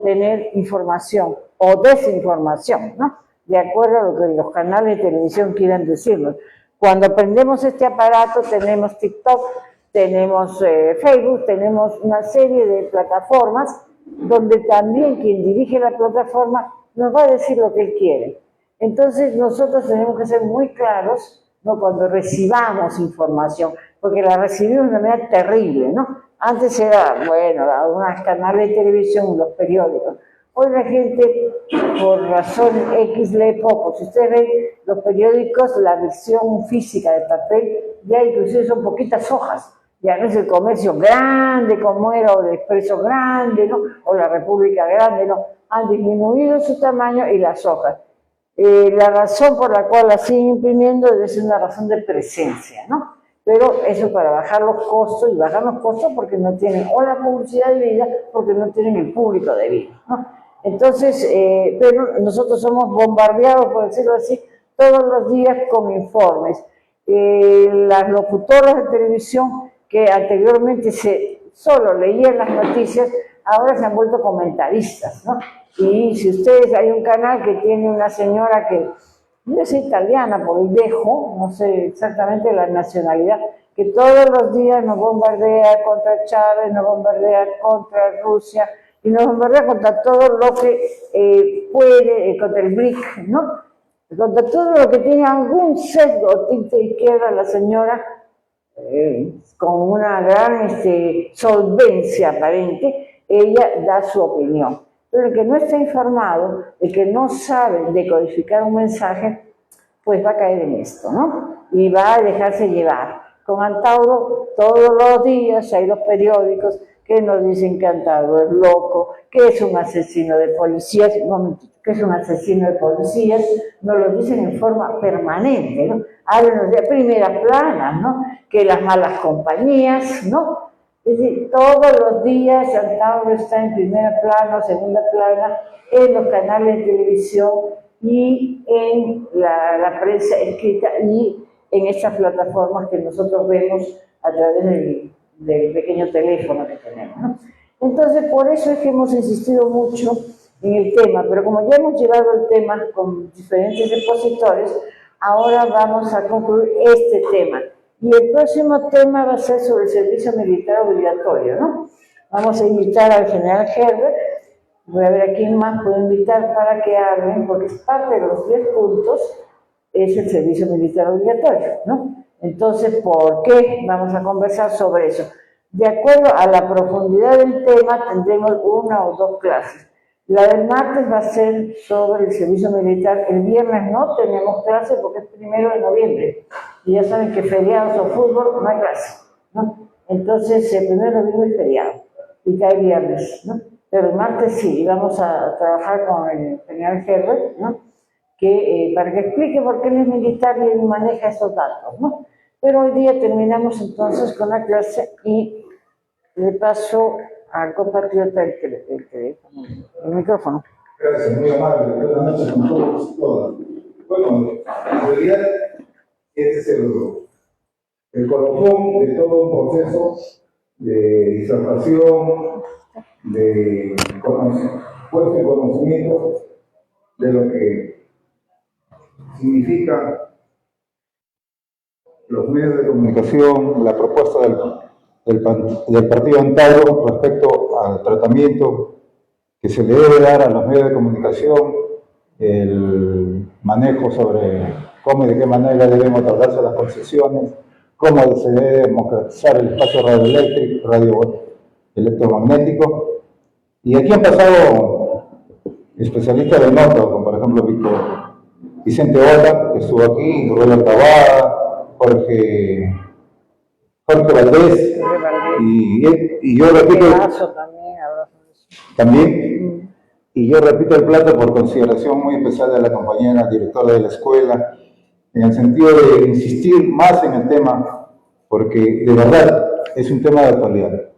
tener información o desinformación, ¿no? De acuerdo a lo que los canales de televisión quieran decirnos. Cuando prendemos este aparato tenemos TikTok, tenemos Facebook, tenemos una serie de plataformas donde también quien dirige la plataforma nos va a decir lo que él quiere. Entonces nosotros tenemos que ser muy claros, ¿no? Cuando recibamos información, porque la recibimos de una manera terrible, ¿no? Antes era, bueno, algunos canales de televisión, los periódicos. Hoy la gente, por razón X, lee poco. Si ustedes ven los periódicos, la versión física de papel, ya inclusive son poquitas hojas. Ya no es el Comercio grande como era, o el Expreso grande, ¿no? O la República grande, ¿no? Han disminuido su tamaño y las hojas. La razón por la cual la siguen imprimiendo debe ser una razón de presencia, ¿no? Pero eso para bajar los costos, y bajar los costos porque no tienen o la publicidad debida, porque no tienen el público debido, ¿no? Entonces, pero nosotros somos bombardeados, por decirlo así, todos los días con informes. Las locutoras de televisión que anteriormente solo leían las noticias, ahora se han vuelto comentaristas, ¿no? Y si ustedes, hay un canal que tiene una señora que, yo soy italiana por el dejo, no sé exactamente la nacionalidad, que todos los días nos bombardea contra Chávez, nos bombardea contra Rusia, y nos bombardea contra todo lo que puede, contra el BRIC, ¿no? Contra todo lo que tiene algún sesgo o tinte de izquierda, la señora, con una gran solvencia aparente, ella da su opinión. Pero el que no está informado, el que no sabe decodificar un mensaje, pues va a caer en esto, ¿no? Y va a dejarse llevar. Con Antauro, todos los días hay los periódicos que nos dicen que Antauro es loco, que es un asesino de policías, un momentito, que es un asesino de policías, nos lo dicen en forma permanente, ¿no? Háblenos de primeras planas, ¿no? Que las malas compañías, ¿no? Es decir, todos los días Antauro está en primera plana, segunda plana, en los canales de televisión y en la prensa escrita y en estas plataformas que nosotros vemos a través del pequeño teléfono que tenemos, ¿no? Entonces, por eso es que hemos insistido mucho en el tema, pero como ya hemos llevado el tema con diferentes expositores, ahora vamos a concluir este tema. Y el próximo tema va a ser sobre el servicio militar obligatorio, ¿no? Vamos a invitar al general Herbert, voy a ver a quién más puedo invitar para que hablen, porque es parte de los 10 puntos, es el servicio militar obligatorio, ¿no? Entonces, ¿por qué vamos a conversar sobre eso? De acuerdo a la profundidad del tema, tendremos una o dos clases. La del martes va a ser sobre el servicio militar. El viernes no tenemos clase porque es 1 de noviembre. Y ya saben que feriados o fútbol no hay clase, ¿no? Entonces, el 1 de noviembre es feriado y cae viernes, ¿no? Pero el martes sí, vamos a trabajar con el general Herbert, ¿no? Para que explique por qué él es militar y él maneja esos datos, ¿no? Pero hoy día terminamos entonces con la clase y le paso al compatriota el micrófono. Gracias, muy amable. Buenas noches con todos y todas. Bueno, en realidad, este es el colofón de todo un proceso de disertación, de puesto en conocimiento de lo que significan los medios de comunicación, la propuesta del partido Antauro respecto al tratamiento que se le debe dar a los medios de comunicación, el manejo sobre cómo y de qué manera deben otorgarse las concesiones, cómo se debe democratizar el espacio radioeléctrico, radioelectromagnético. Y aquí han pasado especialistas de nota, como por ejemplo Vicente Ola, que estuvo aquí, Roberto Tabada, Jorge Valdés, y yo repito también, y yo repito el plato por consideración muy especial de la compañera directora de la escuela, en el sentido de insistir más en el tema, porque de verdad es un tema de actualidad,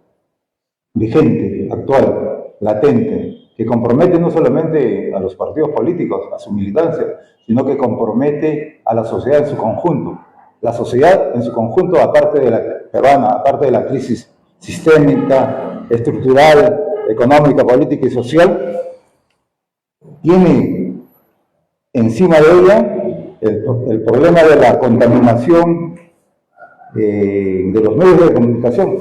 vigente, actual, latente, que compromete no solamente a los partidos políticos, a su militancia, sino que compromete a la sociedad en su conjunto. La sociedad en su conjunto, aparte de la peruana, aparte de la crisis sistémica, estructural, económica, política y social, tiene encima de ella el problema de la contaminación de los medios de comunicación,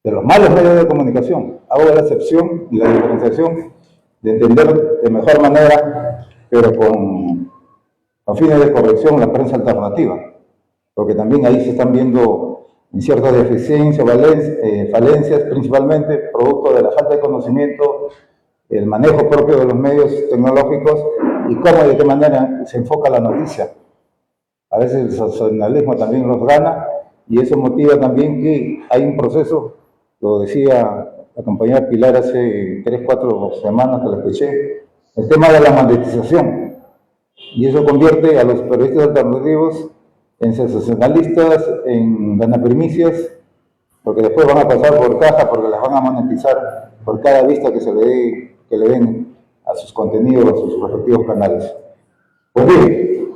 de los malos medios de comunicación. Hago la excepción y la diferenciación de entender de mejor manera, pero con fines de corrección, la prensa alternativa, porque también ahí se están viendo ciertas deficiencias, falencias, principalmente producto de la falta de conocimiento, el manejo propio de los medios tecnológicos y cómo y de qué manera se enfoca la noticia. A veces el sensacionalismo también los gana y eso motiva también que hay un proceso, lo decía la compañera Pilar hace 3, 4 semanas que la escuché, el tema de la monetización. Y eso convierte a los periodistas alternativos en sensacionalistas, en ganaprimicias, porque después van a pasar por caja, porque las van a monetizar por cada vista que le den a sus contenidos, a sus respectivos canales. Pues bien,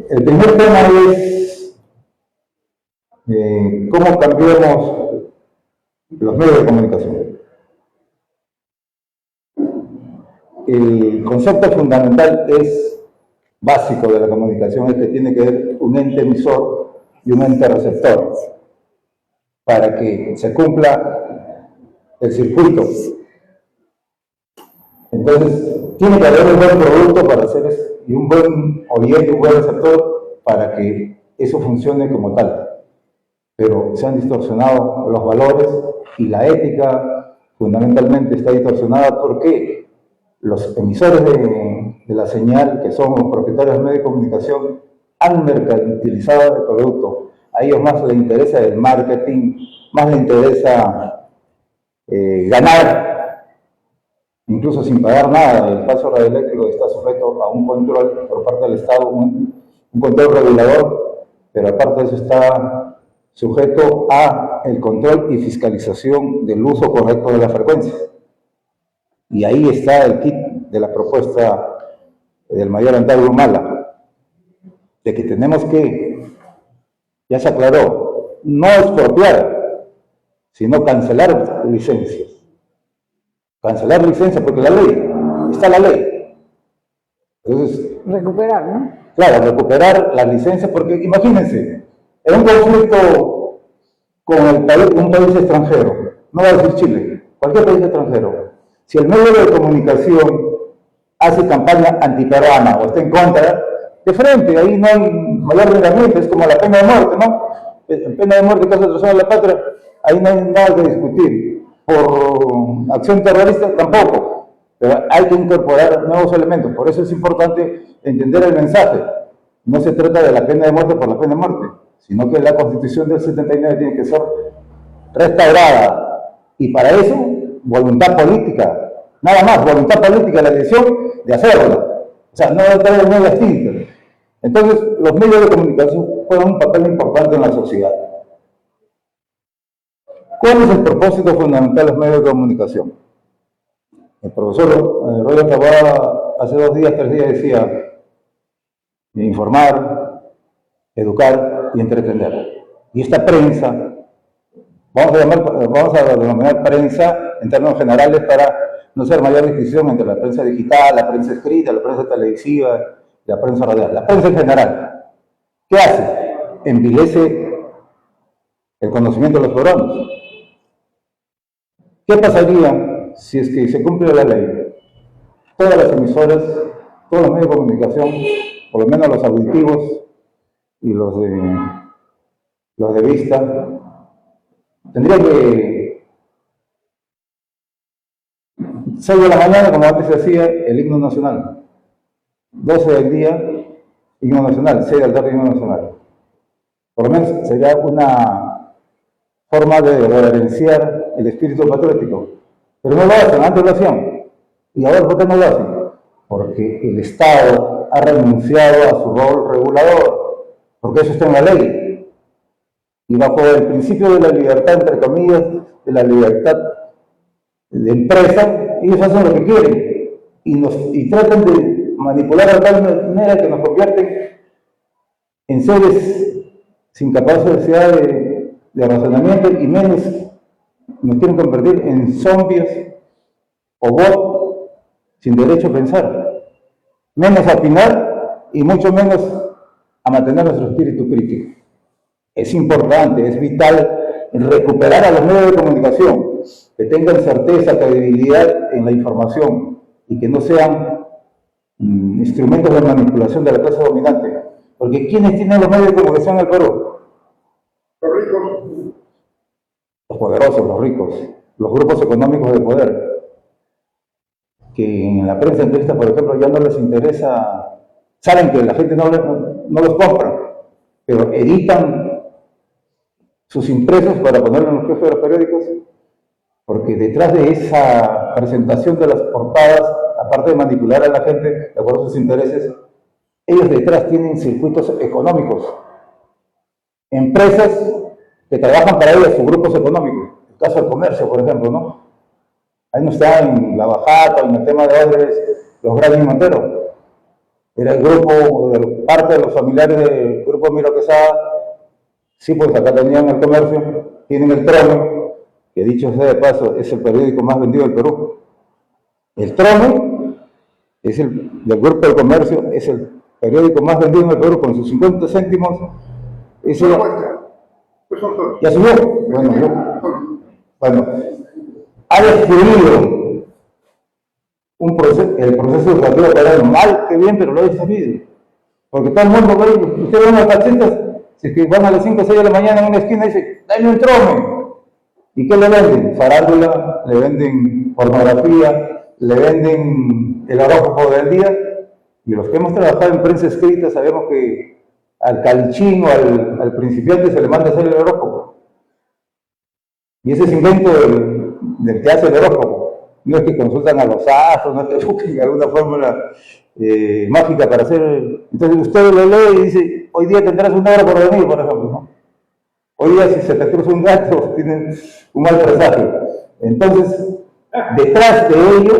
el primer tema es cómo cambiamos los medios de comunicación. El concepto fundamental básico de la comunicación es que tiene que haber un ente emisor y un ente receptor para que se cumpla el circuito. Entonces, tiene que haber un buen producto para hacer eso y un buen oyente, un buen receptor para que eso funcione como tal. Pero se han distorsionado los valores y la ética fundamentalmente está distorsionada porque los emisores de la señal, que son los propietarios de medios de comunicación, han mercantilizado el producto. A ellos más les interesa el marketing, más les interesa ganar, incluso sin pagar nada. El paso radioeléctrico está sujeto a un control por parte del Estado, un control regulador, pero aparte de eso está sujeto a el control y fiscalización del uso correcto de la frecuencia. Y ahí está el kit de la propuesta del mayor Antauro Humala, de que tenemos que, ya se aclaró, no expropiar, sino cancelar licencias. Cancelar licencias, porque la ley, está la ley. Entonces, recuperar, ¿no? Claro, recuperar las licencias, porque imagínense, en un conflicto con un país extranjero, no va a decir Chile, cualquier país extranjero, si el medio de comunicación hace campaña antiperuana o está en contra, de frente, ahí no hay mayor reglamento, es como la pena de muerte, ¿no? Pena de muerte, caso de traición a la patria, ahí no hay nada que discutir. Por acción terrorista tampoco, pero hay que incorporar nuevos elementos. Por eso es importante entender el mensaje. No se trata de la pena de muerte por la pena de muerte, sino que la Constitución del 79 tiene que ser restaurada. Y para eso, voluntad política, nada más, voluntad política, la decisión de hacerlo. O sea, no debe tener medias tintas. Entonces, los medios de comunicación juegan un papel importante en la sociedad. ¿Cuál es el propósito fundamental de los medios de comunicación? El profesor Roger Taboada hace 2 días, 3 días decía informar, educar y entretener. Y esta prensa, vamos a denominar prensa en términos generales para no hacer mayor distinción entre la prensa digital, la prensa escrita, la prensa televisiva, la prensa radial. La prensa en general, ¿qué hace? Envilece el conocimiento de los peruanos. ¿Qué pasaría si es que se cumple la ley? Todas las emisoras, todos los medios de comunicación, por lo menos los auditivos y los de vista, tendrían que 6 de la mañana, como antes se hacía, el himno nacional. 12 del día, himno nacional. 6 de la tarde, himno nacional. Por lo menos sería una forma de reverenciar el espíritu patriótico. Pero no lo hacen, antes lo hacían. ¿Y ahora por qué no lo hacen? Porque el Estado ha renunciado a su rol regulador, porque eso está en la ley. Y bajo el principio de la libertad, entre comillas, de la libertad de empresa, ellos hacen lo que quieren y tratan de manipular de tal manera que nos convierten en seres sin capacidad de razonamiento y menos nos quieren convertir en zombies o bots sin derecho a pensar, menos a opinar y mucho menos a mantener nuestro espíritu crítico. Es importante, es vital recuperar a los medios de comunicación, que tengan certeza, credibilidad en la información y que no sean instrumentos de manipulación de la clase dominante. Porque ¿quiénes tienen los medios de comunicación en el Perú? Los ricos. Los poderosos, los ricos, los grupos económicos de poder, que en la prensa entrevista, por ejemplo, ya no les interesa, saben que la gente no los compra, pero editan sus impresos para ponerlo en los jefes de los periódicos, porque detrás de esa presentación de las portadas, aparte de manipular a la gente de acuerdo a sus intereses, ellos detrás tienen circuitos económicos, empresas que trabajan para ellos, sus grupos económicos. El caso del comercio, por ejemplo, ¿no? Ahí no está en la bajata, en el tema de Odres, los Grandes Montero. Era el grupo, parte de los familiares del grupo Miro Quesada. Sí, pues acá tenían el comercio, tienen el Trome, que dicho sea de paso, es el periódico más vendido del Perú. El Trome es del grupo del comercio, es el periódico más vendido en el Perú, con sus 50 céntimos. ¿Ya subió? Bueno, ha destruido el proceso educativo peruano, mal que bien, pero lo ha destruido. Porque todo el mundo ve, ustedes van a las taxistas, si que van a las 5 o 6 de la mañana en una esquina y dicen, dame un Trome. ¿Y qué le venden? Farándula, le venden pornografía, le venden el horóscopo del día. Y los que hemos trabajado en prensa escrita sabemos que al calichín o al principiante se le manda a hacer el horóscopo. Y ese es invento del que hace el horóscopo. No es que consultan a los astros, no es que busquen alguna fórmula mágica para hacer. Entonces usted lo lee y dice, hoy día tendrás una hora por venir, por ejemplo, ¿no? Hoy día si se te cruza un gato, tienes un mal presagio. Entonces, detrás de ello,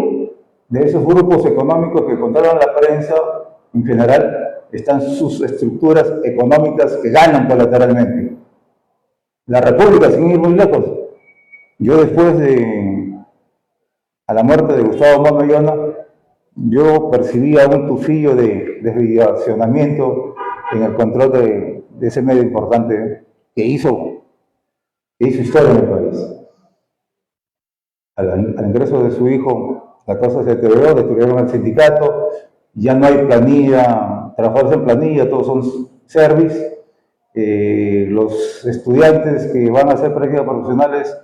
de esos grupos económicos que controlan la prensa, en general, están sus estructuras económicas que ganan colateralmente. La República, sin ir muy lejos, yo después a la muerte de Gustavo Mono Yona, yo percibía un tufillo de desviacionamiento en el control de ese medio importante que hizo historia en el país. Al ingreso de su hijo, la cosa se deterioró, destruyeron el sindicato, ya no hay planilla, trabajadores en planilla, todos son service. Los estudiantes que van a hacer prácticas profesionales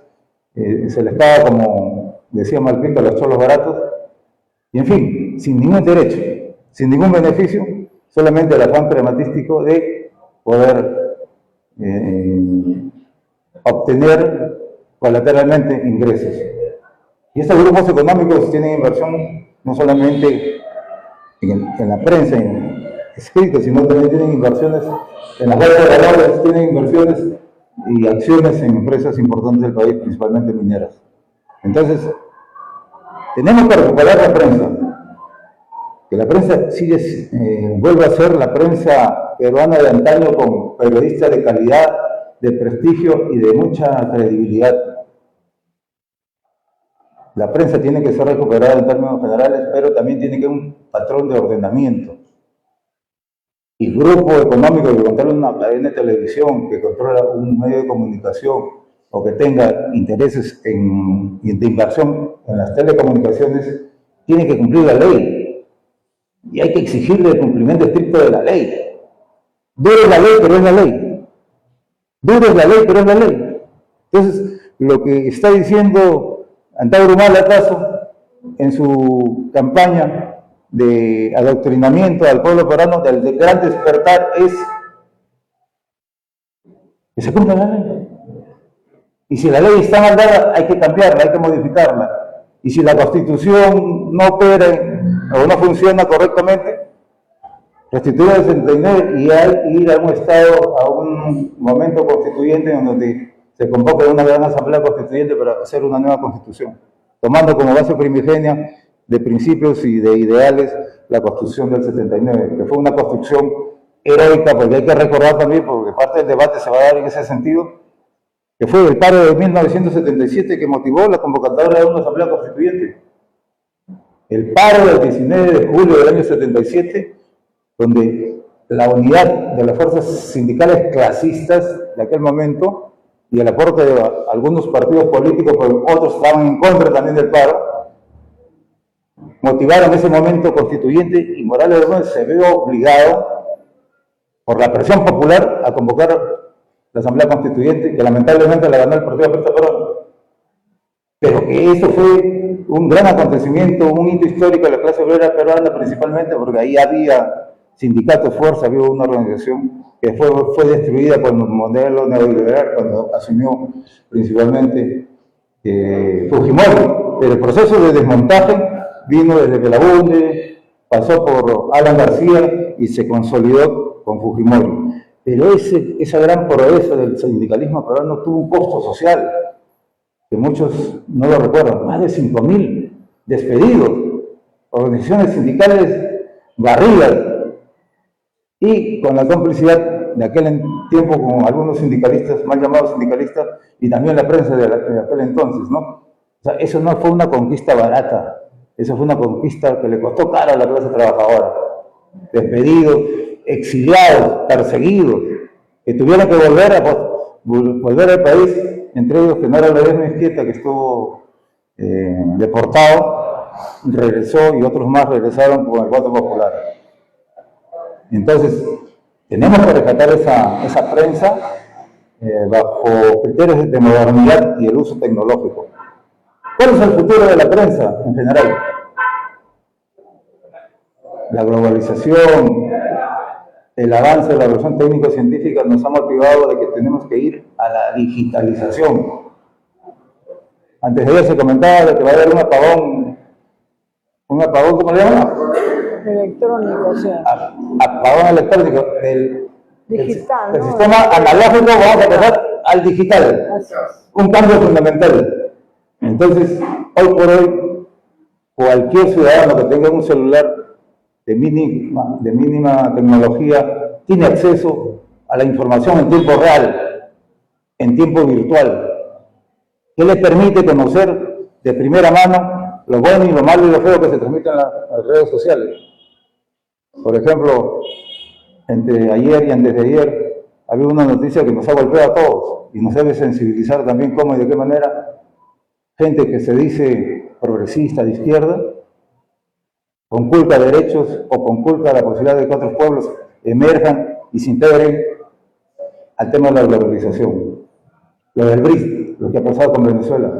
se les paga, como decía Malpinto, a los cholos baratos, y en fin, sin ningún derecho, sin ningún beneficio, solamente el afán pragmatístico de poder obtener colateralmente ingresos. Y estos grupos económicos tienen inversión no solamente en la prensa, en escrita, sino también tienen inversiones en las bolsas de valores, tienen inversiones y acciones en empresas importantes del país, principalmente mineras. Entonces, tenemos que recuperar la prensa, que la prensa vuelva a ser la prensa peruana de antaño, con periodistas de calidad, de prestigio y de mucha credibilidad. La prensa tiene que ser recuperada en términos generales, pero también tiene que haber un patrón de ordenamiento. Y el grupo económico que controla una cadena de televisión, que controla un medio de comunicación o que tenga intereses de inversión en las telecomunicaciones, tiene que cumplir la ley. Y hay que exigirle el cumplimiento estricto de la ley. Dura es la ley, pero es la ley. Dura es la ley, pero es la ley. Entonces, lo que está diciendo Antauro Humala acaso en su campaña de adoctrinamiento al pueblo peruano del gran despertar es que se cumpla la ley. Y si la ley está mal dada, hay que cambiarla, hay que modificarla. Y si la Constitución no opera o no funciona correctamente, restituir el 69 y ir a un estado, a un momento constituyente en donde se convoca una gran asamblea constituyente para hacer una nueva constitución, tomando como base primigenia de principios y de ideales la Constitución del 79, que fue una construcción heroica, porque hay que recordar también, porque parte del debate se va a dar en ese sentido, que fue el paro de 1977 que motivó la convocatoria de una asamblea constituyente. El paro del 19 de julio del año 77, donde la unidad de las fuerzas sindicales clasistas de aquel momento y el aporte de algunos partidos políticos, pero otros estaban en contra también del paro, motivaron ese momento constituyente y Morales Bermúdez se vio obligado por la presión popular a convocar la Asamblea Constituyente, que lamentablemente la ganó el Partido Aprista Peruano. Pero que eso fue un gran acontecimiento, un hito histórico de la clase obrera peruana, principalmente porque ahí había sindicatos, fuerza, había una organización que fue destruida con el modelo neoliberal cuando asumió principalmente Fujimori. Pero el proceso de desmontaje vino desde Belaúnde, pasó por Alan García y se consolidó con Fujimori. Pero esa gran proeza del sindicalismo peruano tuvo un costo social, que muchos no lo recuerdan, más de 5.000 despedidos, organizaciones sindicales barridas, y con la complicidad de aquel tiempo con algunos sindicalistas, mal llamados sindicalistas, y también la prensa de aquel entonces, ¿no? O sea, eso no fue una conquista barata, eso fue una conquista que le costó caro a la clase trabajadora. Despedidos, exiliados, perseguidos, que tuvieron que volver al país, entre ellos Genaro Ledesma Izquieta, que estuvo deportado, regresó, y otros más regresaron con el voto popular. Entonces, tenemos que rescatar esa prensa bajo criterios de modernidad y el uso tecnológico. ¿Cuál es el futuro de la prensa en general? La globalización, el avance de la evolución técnico-científica nos ha motivado de que tenemos que ir a la digitalización. Antes de ayer se comentaba de que va a haber un apagón, ¿cómo le llaman? Electrónico, o sea. Apagón electrónico. Digital, del ¿no? sistema analógico vamos a pasar al digital. Un cambio fundamental. Entonces, hoy por hoy, cualquier ciudadano que tenga un celular de mínima tecnología tiene acceso a la información en tiempo real, en tiempo virtual, que le permite conocer de primera mano lo bueno y lo malo y lo feo que se transmite en las redes sociales. Por ejemplo, entre ayer y antes de ayer había una noticia que nos ha golpeado a todos y nos debe sensibilizar también cómo y de qué manera gente que se dice progresista de izquierda conculca derechos o conculca la posibilidad de que otros pueblos emerjan y se integren al tema de la globalización. Lo del BRICS, lo que ha pasado con Venezuela,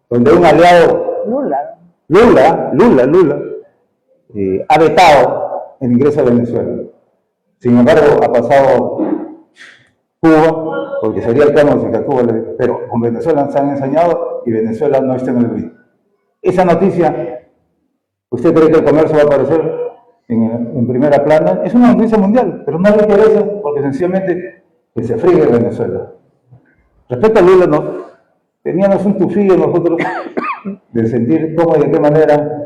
donde un aliado, Lula, ha vetado el ingreso a Venezuela. Sin embargo, ha pasado Cuba, porque sería el caso de que a Cuba pero con Venezuela se han ensañado y Venezuela no está en el BRICS. Esa noticia, ¿usted cree que el comercio va a aparecer en primera plana? Es una noticia mundial, pero no le interesa porque sencillamente que se friegue Venezuela. Respecto a Lula, no, teníamos un tufillo nosotros de sentir cómo y de qué manera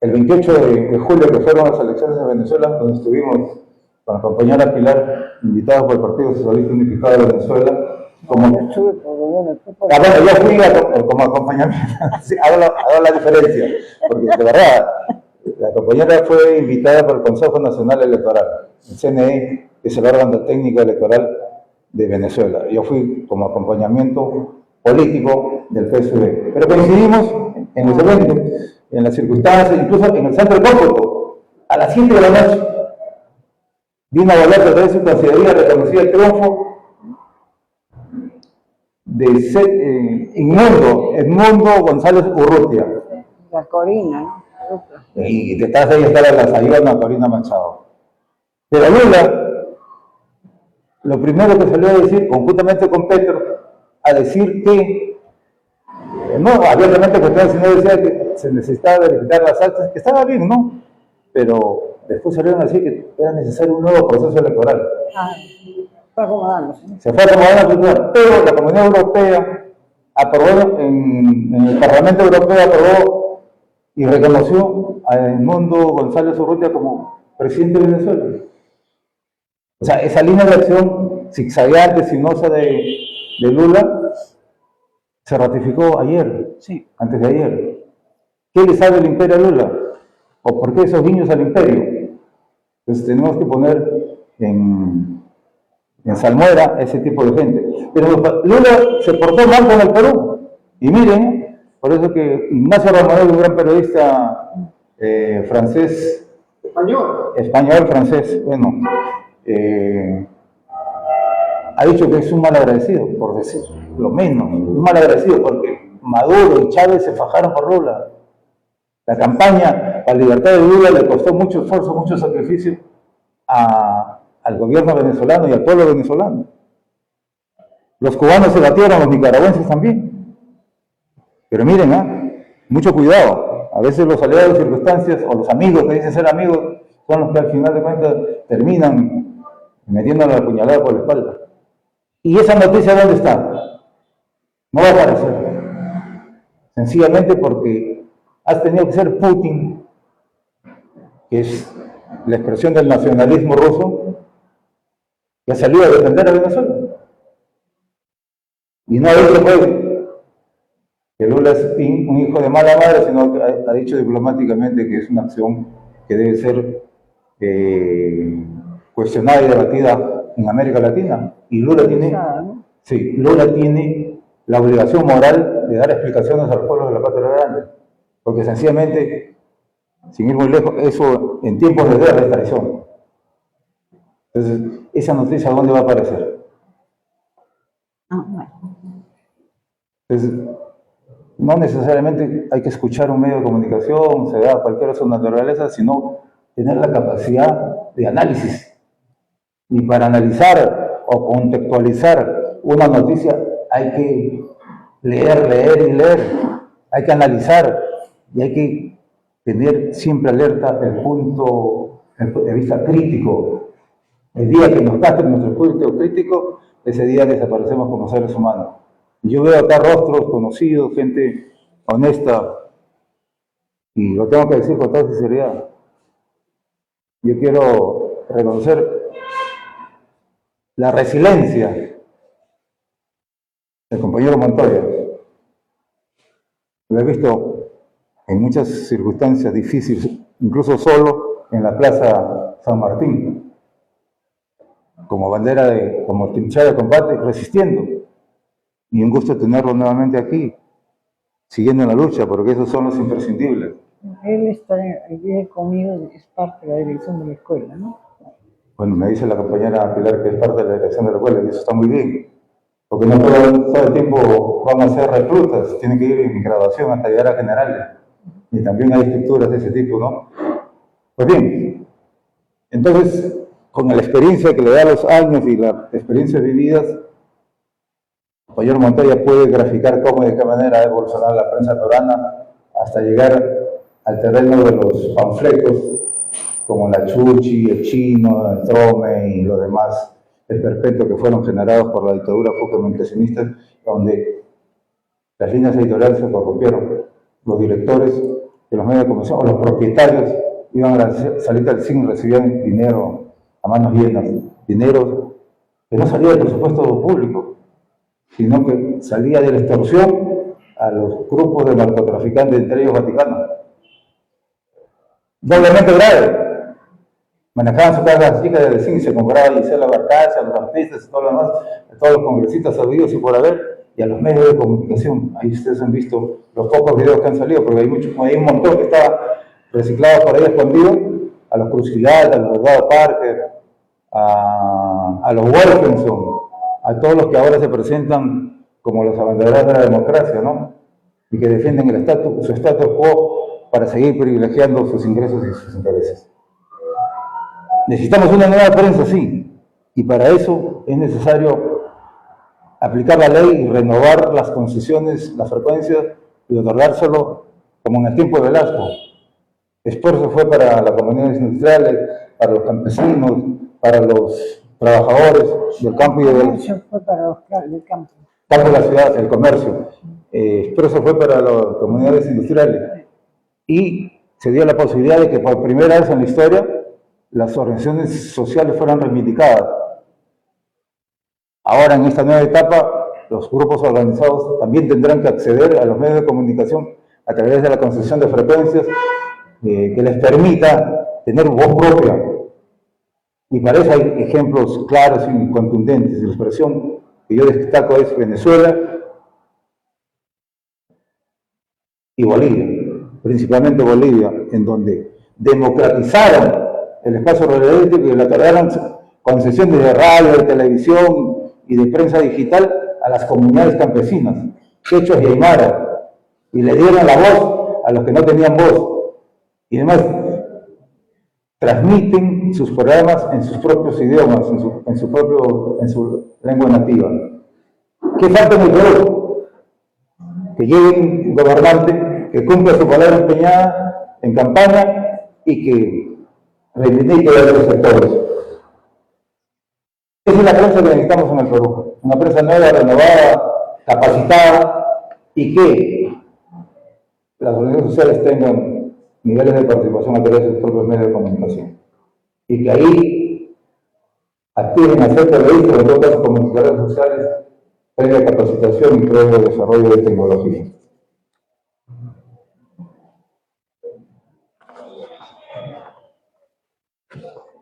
el 28 de julio, que fueron las elecciones de Venezuela, donde estuvimos con la compañera Pilar, invitados por el Partido Socialista Unificado de Venezuela, como yo fui como acompañamiento, sí, hago la diferencia, porque de verdad, la compañera fue invitada por el Consejo Nacional Electoral, el CNE, que es el órgano técnico electoral de Venezuela. Yo fui como acompañamiento político del PSV, pero coincidimos en los eventos, en las circunstancias, incluso en el centro de cómputo, a las 7 de la noche, vino a hablar a través de su cancillería, reconocía el triunfo de Edmundo González Urrutia. La Corina, ¿no? Y detrás de ella está la sayona Corina Machado. Pero Lula, lo primero que salió a decir, conjuntamente con Petro, a decir que, no, abiertamente que no decía que se necesitaba verificar las actas, que estaba bien, ¿no? Pero después salieron a decir que era necesario un nuevo proceso electoral. Fue acomodándose, ¿no? Se fue acomodando, pero la Comunidad Europea aprobó, en el Parlamento Europeo aprobó y reconoció a Edmundo González Urrutia como presidente de Venezuela. O sea, esa línea de acción zigzagueante, sinuosa de Lula, se ratificó ayer, sí, antes de ayer. ¿Qué le sabe el imperio a Lula? ¿O por qué esos guiños al imperio? Entonces tenemos que poner en salmuera a ese tipo de gente. Pero Lula se portó mal con el Perú. Y miren, por eso que Ignacio Ramonel, un gran periodista francés, español, francés, bueno, ha dicho que es un mal agradecido, por decir lo menos, un mal agradecido, porque Maduro y Chávez se fajaron por Lula. La campaña para la libertad de Lula le costó mucho esfuerzo, mucho sacrificio al gobierno venezolano y al pueblo venezolano. Los cubanos se batieron, los nicaragüenses también. Pero miren, mucho cuidado. A veces los aliados de circunstancias o los amigos que dicen ser amigos son los que al final de cuentas terminan metiéndole la puñalada por la espalda. ¿Y esa noticia dónde está? No va a aparecer. Sencillamente porque has tenido que ser Putin, que es la expresión del nacionalismo ruso, que ha salido a defender a Venezuela. Y no ha dicho que Lula es un hijo de mala madre, sino que ha dicho diplomáticamente que es una acción que debe ser cuestionada y debatida en América Latina. Y Lula tiene la obligación moral de dar explicaciones al pueblo de la patria grande, porque sencillamente, sin ir muy lejos, eso en tiempos de guerra es traición. Entonces, ¿esa noticia dónde va a aparecer? Entonces, no necesariamente hay que escuchar un medio de comunicación, se da cualquier otra naturaleza, sino tener la capacidad de análisis. Y para analizar o contextualizar una noticia hay que leer. Hay que analizar y hay que tener siempre alerta el punto de vista crítico. El día que nos gasten nuestro punto crítico, ese día desaparecemos como seres humanos. Yo veo acá rostros conocidos, gente honesta, y lo tengo que decir con toda sinceridad. Yo quiero reconocer la resiliencia del compañero Montoya. Lo he visto en muchas circunstancias difíciles, incluso solo en la Plaza San Martín, como bandera como trinchera de combate, resistiendo. Y un gusto tenerlo nuevamente aquí, siguiendo la lucha, porque esos son los imprescindibles. Él está aquí conmigo, es parte de la dirección de la escuela, ¿no? Bueno, me dice la compañera Pilar que es parte de la dirección de la escuela, y eso está muy bien, porque no todo el tiempo van a ser reclutas, tienen que ir en graduación hasta llegar a generales, y también hay estructuras de ese tipo, ¿no? Pues bien, entonces, con la experiencia que le da los años y las experiencias vividas, el compañero Montoya puede graficar cómo y de qué manera ha evolucionado la prensa peruana hasta llegar al terreno de los panfletos, como la Chuchi, el Chino, el Trome y los demás esperpentos que fueron generados por la dictadura fujimoristas, donde las líneas editoriales se corrompieron. Los directores de los medios de comunicación o los propietarios iban a la salida del cine, recibían dinero a manos llenas, dinero que no salía del presupuesto público, sino que salía de la extorsión a los grupos de narcotraficantes, entre ellos Vaticano. Doblemente grave. Manejaban su casa chicas de cine, se compraba Gisela Barcaza, a los artistas y todo lo demás, a todos los congresistas sabidos y por haber, y a los medios de comunicación. Ahí ustedes han visto los pocos videos que han salido, porque hay un montón que estaba reciclado por ahí escondido, a los Cruz Gilad, a los Delgado Parker, a los Wolfenson, a todos los que ahora se presentan como los abanderadores de la democracia, ¿no? Y que defienden su status quo para seguir privilegiando sus ingresos y sus intereses. Necesitamos una nueva prensa, sí, y para eso es necesario aplicar la ley y renovar las concesiones, las frecuencias y otorgárselo como en el tiempo de Velasco. Esfuerzo fue para las comunidades industriales, para los campesinos, para los trabajadores del campo y del fue para los del campo. Campo de la ciudad, el comercio. Esfuerzo fue para las comunidades industriales. Y se dio la posibilidad de que por primera vez en la historia las organizaciones sociales fueran reivindicadas. Ahora, en esta nueva etapa, los grupos organizados también tendrán que acceder a los medios de comunicación a través de la concesión de frecuencias que les permita tener voz propia. Y para eso hay ejemplos claros y contundentes. La expresión que yo destaco es Venezuela y Bolivia, principalmente Bolivia, en donde democratizaron el espacio radiofónico y le otorgaron concesiones de radio, de televisión y de prensa digital a las comunidades campesinas, quechuas y aymara, y le dieron la voz a los que no tenían voz. Y además transmiten sus programas en sus propios idiomas, en su lengua nativa. ¿Qué falta en el Perú? Que llegue un gobernante que cumpla su palabra empeñada en campaña y que reivindique a los sectores. Esa es la prensa que necesitamos en el Perú, una prensa nueva, renovada, capacitada, y que las organizaciones sociales tengan niveles de participación a través de sus propios medios de comunicación, y que ahí activen a ser periodistas, en todo caso comunicadores sociales, previa capacitación y previo desarrollo de tecnología.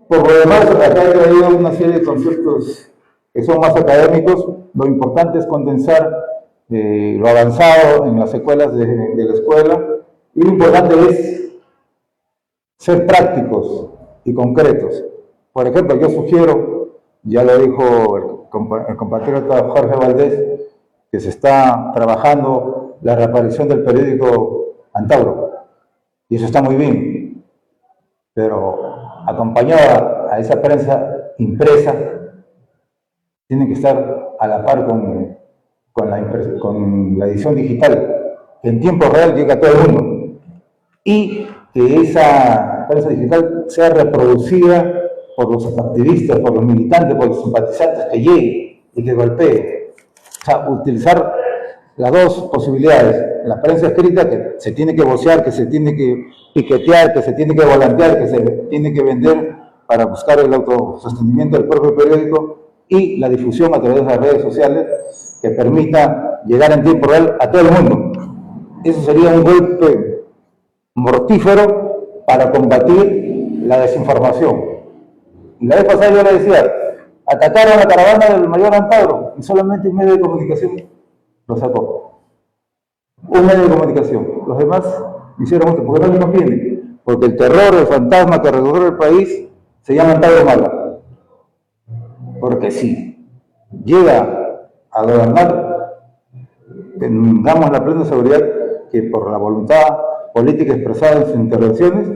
Por lo demás, acá he traído una serie de conceptos que son más académicos. Lo importante es condensar lo avanzado en las secuelas de la escuela, y lo importante es ser prácticos y concretos. Por ejemplo, yo sugiero, ya lo dijo el compatriota Jorge Valdés, que se está trabajando la reaparición del periódico Antauro, y eso está muy bien, pero acompañada a esa prensa impresa, tiene que estar a la par con la edición digital, que en tiempo real llega a todo el mundo, y que esa prensa digital sea reproducida por los activistas, por los militantes, por los simpatizantes, que llegue y que golpee. O sea, utilizar las dos posibilidades: la prensa escrita, que se tiene que vocear, que se tiene que piquetear, que se tiene que volantear, que se tiene que vender para buscar el autosostenimiento del propio periódico, y la difusión a través de las redes sociales, que permita llegar en tiempo real a todo el mundo. Eso sería un golpe mortífero para combatir la desinformación. Y la vez pasada yo le decía, atacaron la caravana del mayor Antauro y solamente un medio de comunicación lo sacó. Un medio de comunicación. Los demás hicieron esto porque no les conviene. Porque el terror, el fantasma que recorre el país se llama Antauro Mala. Porque si llega a gobernar, tengamos la plena seguridad que por la voluntad política expresada en sus intervenciones,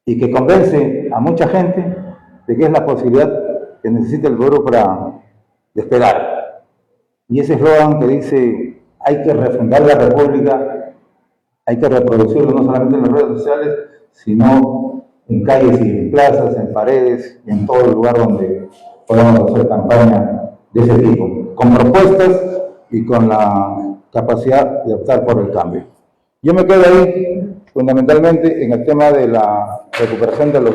y que convence a mucha gente de que es la posibilidad que necesita el Perú para despegar. Y ese eslogan que dice: hay que refundar la República, hay que reproducirlo no solamente en las redes sociales, sino en calles y en plazas, en paredes, y en todo el lugar donde podamos hacer campaña de ese tipo, con propuestas y con la capacidad de optar por el cambio. Yo me quedo ahí fundamentalmente en el tema de la recuperación de los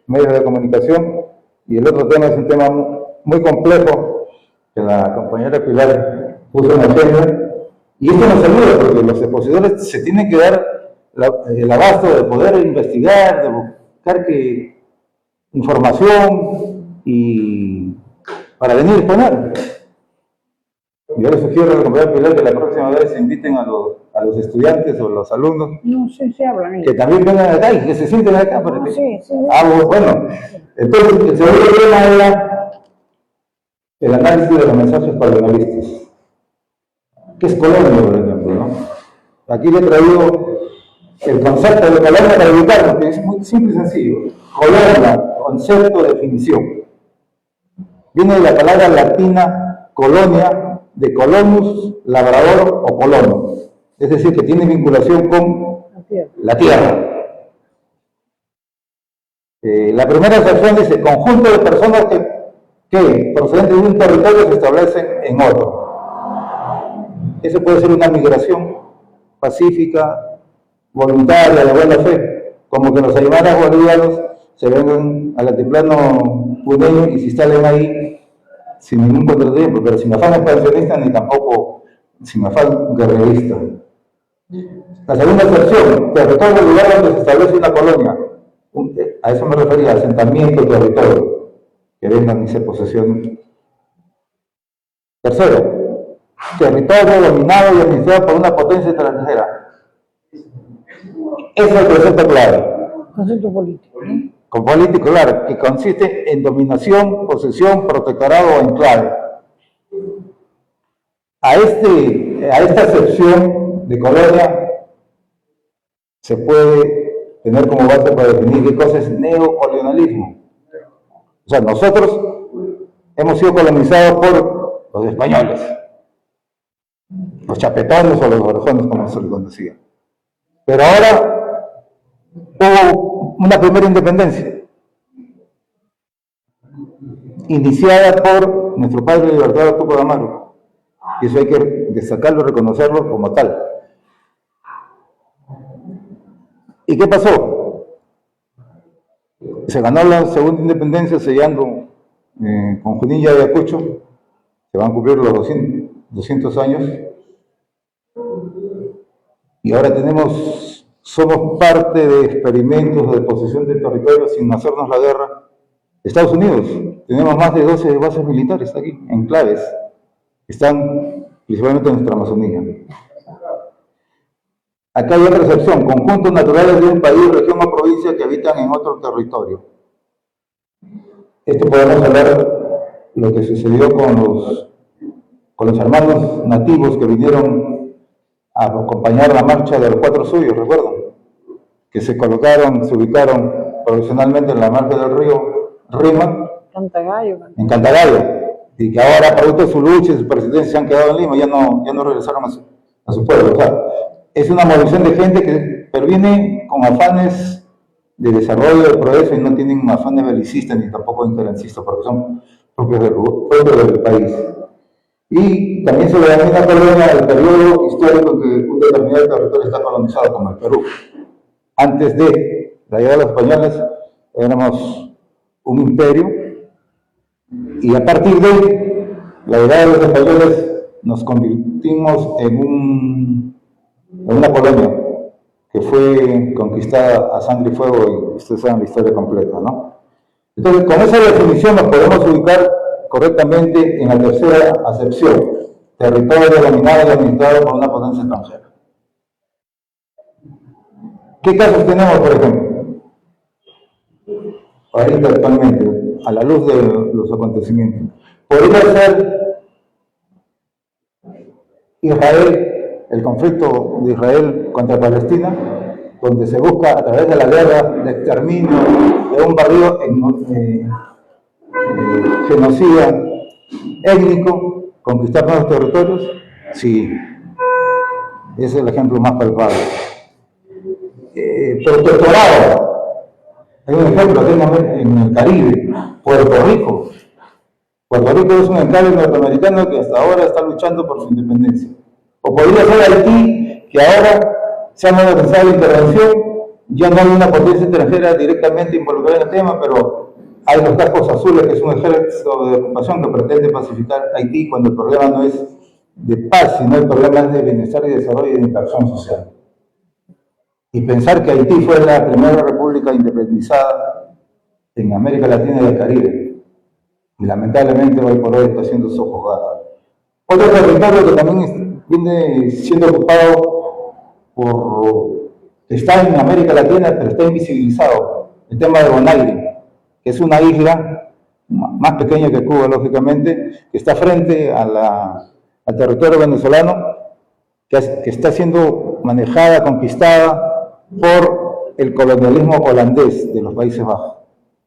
medios de comunicación, y el otro tema es un tema muy complejo que la compañera Pilar puso en la agenda, y esto nos ayuda porque los expositores se tienen que dar el abasto de poder investigar, de buscar información y para venir a exponer. Yo les sugiero a la compañera Pilar que la próxima vez se inviten a los estudiantes o los alumnos, No sé si hablan que también vengan acá y que se sienten acá. Para que... sí. Bueno, entonces el segundo tema era el análisis de los mensajes colonialistas. ¿Qué es colonia, por ejemplo, no? Aquí le he traído el concepto de colonia para ubicarnos, que es muy simple y sencillo. Colonia, concepto, definición. Viene de la palabra latina colonia, de colonus, labrador o colono. Es decir, que tiene vinculación con la tierra. La primera sección dice: conjunto de personas que procedentes de un territorio se establecen en otro. Eso puede ser una migración pacífica, voluntaria, de buena fe, como que los aymaras bolivianos se vengan al altiplano puneño y se instalen ahí sin ningún contratiempo, pero sin afán expansionista ni tampoco sin afán guerrerista. La segunda excepción, territorio el lugar donde se establece una colonia. A eso me refería, asentamiento, territorio, que vengan y se posesionen. Tercero, territorio dominado y administrado por una potencia extranjera. Ese es el concepto clave. Concepto político. Con político, claro, que consiste en dominación, posesión, protectorado o enclave. A esta excepción de colonia se puede tener como base para definir qué cosa es neocolonialismo. O sea, nosotros hemos sido colonizados por los españoles, los chapetones o los orejones, como se les conocía. Pero ahora hubo una primera independencia, iniciada por nuestro padre Libertador Tupac Amaru. Y eso hay que destacarlo y reconocerlo como tal. ¿Y qué pasó? Se ganó la segunda independencia sellando con Junín y Ayacucho. Se van a cumplir los 200 años. Y ahora somos parte de experimentos de posesión de territorio sin hacernos la guerra. Estados Unidos, tenemos más de 12 bases militares aquí, enclaves. Están principalmente en nuestra Amazonía. Acá hay otra excepción, conjuntos naturales de un país, región o provincia que habitan en otro territorio. Esto podemos hablar lo que sucedió con los hermanos nativos que vinieron a acompañar la marcha de los Cuatro Suyos, ¿recuerdan? Que se ubicaron profesionalmente en la marca del río Rímac, en Cantagallo, y que ahora, producto de su lucha y su persistencia, se han quedado en Lima, ya no regresaron a su pueblo. O sea, es una movilización de gente que perviene con afanes de desarrollo, de progreso, y no tienen afanes belicistas ni tampoco injerencistas, porque son propios del país. Y también se le denomina colonia al periodo histórico en que un determinado territorio está colonizado, como el Perú. Antes de la llegada de los españoles, éramos un imperio, y a partir de la llegada de los españoles nos convertimos en una colonia que fue conquistada a sangre y fuego, y ustedes saben la historia completa, ¿no? Entonces, con esa definición nos podemos ubicar correctamente en la tercera acepción, territorio dominado y administrado por una potencia extranjera. ¿Qué casos tenemos, por ejemplo? Ahorita actualmente, a la luz de los acontecimientos. Podría ser Israel, el conflicto de Israel contra Palestina, donde se busca a través de la guerra de exterminio de un barrio genocida étnico, conquistar nuevos territorios. Sí, ese es el ejemplo más palpable. Protectorado. Hay un ejemplo aquí en el Caribe, Puerto Rico. Puerto Rico es un enclave norteamericano que hasta ahora está luchando por su independencia. O podría ser Haití, que ahora se ha modernizado la intervención, ya no hay una potencia extranjera directamente involucrada en el tema, pero hay los cascos azules, que es un ejército de ocupación que pretende pacificar Haití cuando el problema no es de paz, sino el problema es de bienestar y desarrollo y de inversión social. Y pensar que Haití fue la primera república independizada en América Latina y el Caribe, y lamentablemente hoy por hoy está siendo sofocada. Otro territorio que también viene siendo ocupado está en América Latina, pero está invisibilizado, el tema de Bonaire, que es una isla más pequeña que Cuba, lógicamente, que está frente al territorio venezolano, que está siendo manejada, conquistada por el colonialismo holandés de los Países Bajos.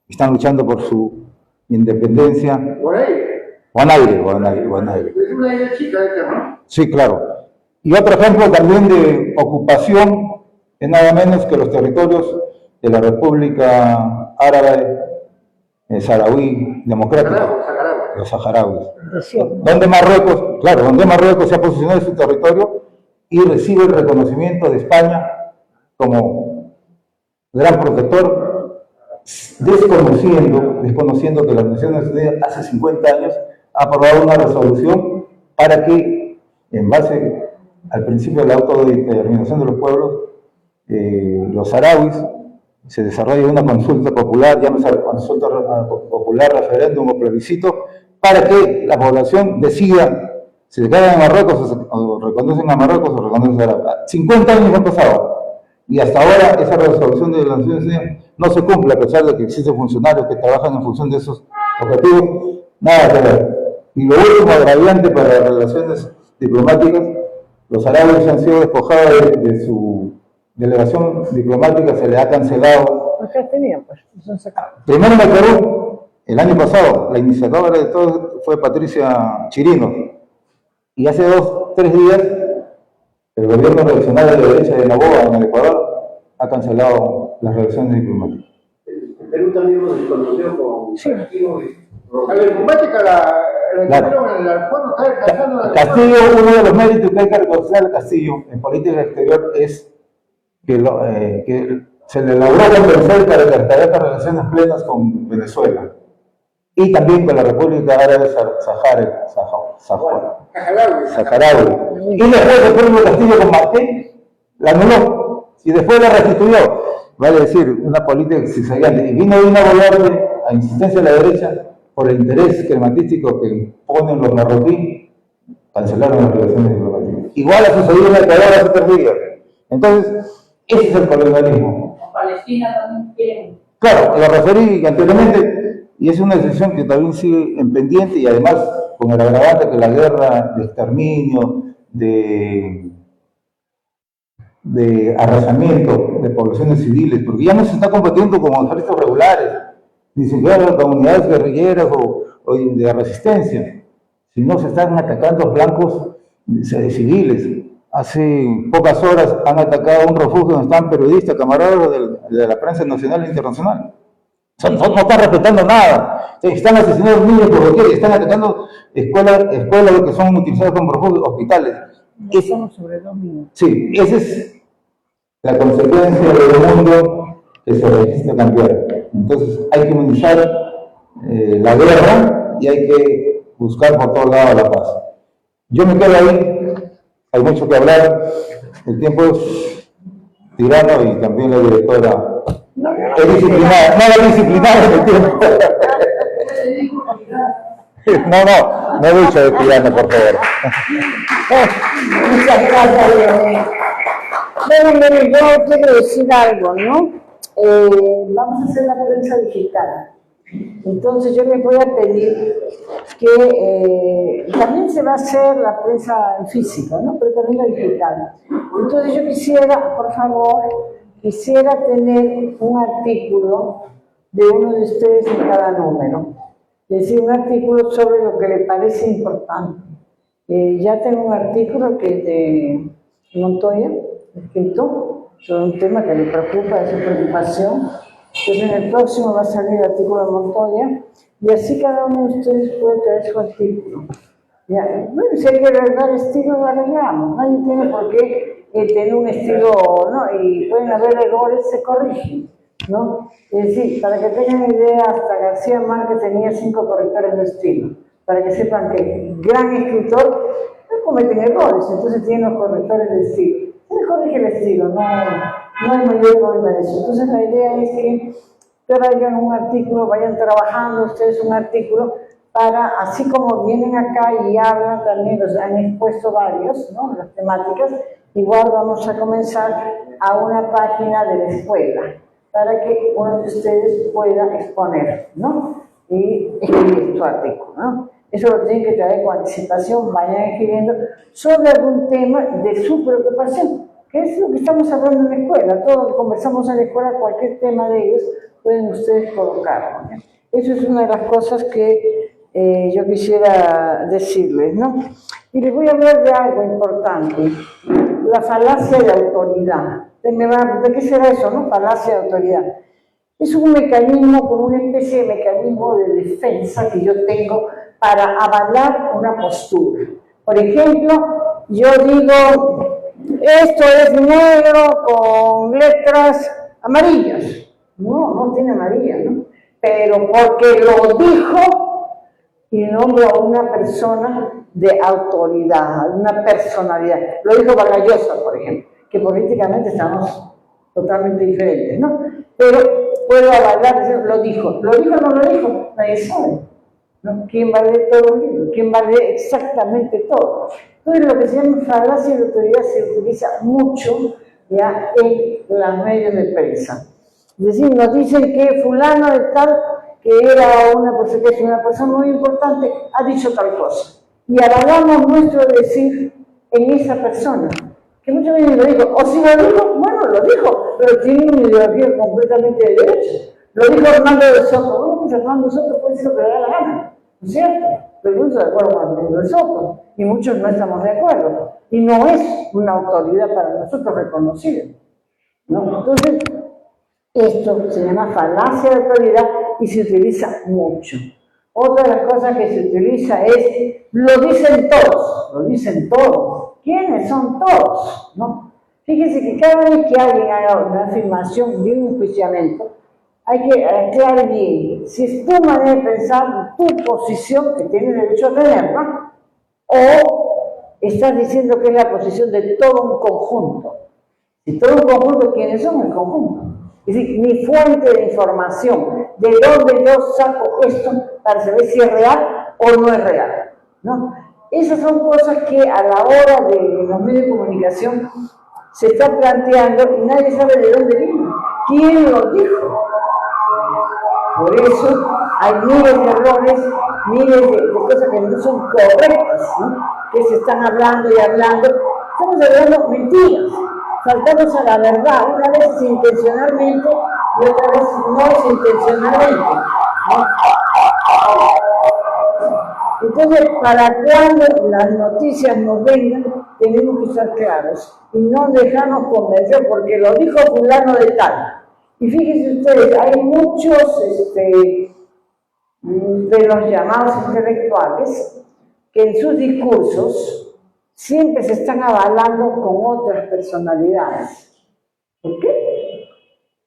Están luchando por su independencia. Bonaire. Es una isla chica esta, ¿no? Sí, claro. Y otro ejemplo también de ocupación es nada menos que los territorios de la República Árabe Saharaui Democrática, los saharauis. Donde Marruecos se ha posicionado en su territorio y recibe el reconocimiento de España como gran protector, desconociendo que las Naciones Unidas hace 50 años ha aprobado una resolución para que, en base al principio de la autodeterminación de los pueblos, los saharauis, se desarrolla una consulta popular, llámese consulta popular, referéndum o plebiscito, para que la población decida si se quedan en Marruecos o reconocen a Marruecos o reconocen a Arabia. 50 años han pasado y hasta ahora esa resolución de las Naciones Unidas no se cumple, a pesar de que existen funcionarios que trabajan en función de esos objetivos. Nada que ver. Y lo último agravante para las relaciones diplomáticas, los árabes han sido despojados de su delegación diplomática, se le ha cancelado. Acá tenían, pues, son sacados. Primero en el Perú, el año pasado, la iniciadora de todo fue Patricia Chirino. Y hace 2-3 días, el gobierno regional de la derecha de Noboa, en el Ecuador, ha cancelado las relaciones diplomáticas. El Perú también nos desconoció con Castillo. A la diplomática Castillo, uno de los méritos que hay que reconocer a Castillo en política exterior es que se le logró convencer para que establezca relaciones plenas con Venezuela y también con la República Árabe Saharaui. Y después el pueblo de Castillo con Martín la anuló y después la restituyó. Vale decir, una política zigzagueante. Y vino a Boluarte, a insistencia de la derecha, por el interés crematístico que ponen los marroquíes, cancelaron las relaciones diplomáticas. Igual ha sucedido en Ecuador hace 3 días. Entonces, ese es el colonialismo. Palestina también quieren. Claro, lo referí anteriormente, y es una decisión que también sigue en pendiente, y además con el agravante que la guerra de exterminio, de arrasamiento de poblaciones civiles, porque ya no se está combatiendo como ejércitos regulares, ni siquiera comunidades guerrilleras o de resistencia, sino se están atacando blancos civiles. Hace pocas horas han atacado un refugio donde están periodistas, camaradas de la prensa nacional e internacional. O sea, no están respetando nada. Están asesinando niños por doquier, están atacando escuelas que son utilizadas como refugios, hospitales. Estamos sobre 2 minutos. Sí, esa es la consecuencia del mundo que se resiste a cambiar. Entonces hay que minimizar la guerra y hay que buscar por todos lados la paz. Yo me quedo ahí, hay mucho que hablar, el tiempo es tirano y también la directora es disciplinada, no es disciplinada en el tiempo. No he dicho de tirano, por favor. Muchas gracias. Bueno, yo quiero decir algo, ¿no? Vamos a hacer la prensa digital. Entonces yo les voy a pedir que también se va a hacer la prensa en físico, ¿no? Pero también la digital. Entonces yo quisiera, por favor, tener un artículo de uno de ustedes en cada número. Es decir, un artículo sobre lo que le parece importante. Ya tengo un artículo que es de Montoya, escrito, sobre un tema que le preocupa, de su preocupación. Entonces en el próximo va a salir el artículo de Montoya, y así cada uno de ustedes puede traer su artículo. Ya. Bueno, si hay que arreglar estilo, lo arreglamos. Nadie tiene por qué tener un estilo, ¿no? Y pueden haber errores, se corrigen, ¿no? Es decir, para que tengan idea, hasta García Márquez tenía 5 correctores de estilo, para que sepan que gran escritor no cometen errores, entonces tienen los correctores de estilo. Se corrige el estilo, no hay mayor problema de eso. Entonces la idea es que traigan un artículo, vayan trabajando ustedes un artículo para, así como vienen acá y hablan también, los han expuesto varios, ¿no? Las temáticas, igual vamos a comenzar a una página de la escuela para que uno de ustedes pueda exponer, ¿no? Y escribir su artículo, ¿no? Eso lo tienen que traer con anticipación, vayan escribiendo sobre algún tema de su preocupación, que es lo que estamos hablando en la escuela. Todo lo que conversamos en la escuela, cualquier tema de ellos, pueden ustedes colocarlo, ¿no? Eso es una de las cosas que yo quisiera decirles, ¿no? Y les voy a hablar de algo importante, la falacia de autoridad. ¿De qué será eso, no? Falacia de autoridad. Es un mecanismo, como una especie de mecanismo de defensa que yo tengo para avalar una postura. Por ejemplo, yo digo, esto es negro con letras amarillas. No tiene amarilla, ¿no? Pero porque lo dijo y nombro a una persona de autoridad, una personalidad. Lo dijo Vargas Llosa, por ejemplo, que políticamente estamos totalmente diferentes, ¿no? Pero puedo avalar, lo dijo o no lo dijo, nadie sabe, ¿no? ¿Quién va a leer todo el libro? ¿Quién va a leer exactamente todo? Entonces lo que se llama falacia de autoridad se utiliza mucho ya en los medios de prensa. Es decir, nos dicen que fulano de tal, que era que es una persona muy importante, ha dicho tal cosa. Y avalamos nuestro decir en esa persona, que muchas veces lo dijo, o si lo dijo, bueno, lo dijo, pero tiene una ideología completamente de derecha. Lo dijo Hernando de Soto, bueno, pues Hernando de Soto puede decir lo que le da la gana, ¿no es cierto? Pero yo estoy de acuerdo con Hernando de Soto, y muchos no estamos de acuerdo. Y no es una autoridad para nosotros reconocida, ¿no? Entonces, esto se llama falacia de autoridad y se utiliza mucho. Otra de las cosas que se utiliza es, lo dicen todos. ¿Quiénes son todos? ¿No? Fíjense que cada vez que alguien haga una afirmación de un enjuiciamiento, hay que aclarar bien si es tu manera de pensar, tu posición, que tienes derecho a tenerla, o estás diciendo que es la posición de todo un conjunto. Si todo un conjunto, ¿quiénes son el conjunto? Es decir, mi fuente de información, de dónde yo saco esto para saber si es real o no es real, ¿no? Esas son cosas que a la hora de los medios de comunicación se está planteando y nadie sabe de dónde vino, quién lo dijo. Por eso hay miles de errores, miles de cosas que no son correctas, ¿no? Que se están hablando y hablando. Estamos hablando mentiras, faltamos a la verdad, una vez intencionalmente y otra vez no es intencionalmente, ¿no? Entonces, para cuando las noticias nos vengan, tenemos que estar claros y no dejarnos convencer porque lo dijo fulano de tal. Y fíjense ustedes, hay muchos de los llamados intelectuales que en sus discursos siempre se están avalando con otras personalidades. ¿Por qué?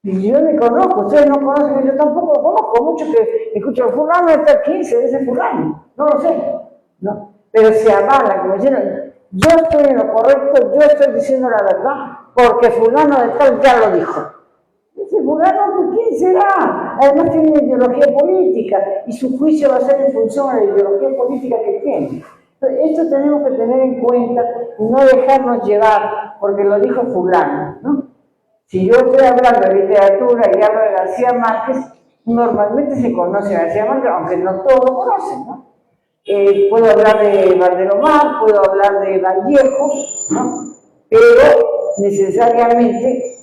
Y yo me conozco, ustedes no conocen, yo tampoco conozco mucho que escucho fulano de tal 15 de ese fulano, no lo sé, ¿no? Pero se avalan, como diciendo, yo estoy en lo correcto, yo estoy diciendo la verdad, porque fulano de tal ya lo dijo. Ese fulano, ¿quién será? Además tiene una ideología política y su juicio va a ser en función de la ideología política que tiene. Entonces, esto tenemos que tener en cuenta y no dejarnos llevar porque lo dijo fulano, ¿no? Si yo estoy hablando de literatura y hablo de García Márquez, normalmente se conoce a García Márquez, aunque no todos lo conocen, ¿no? Puedo hablar de Valdelomar, puedo hablar de Vallejo, ¿no? Pero necesariamente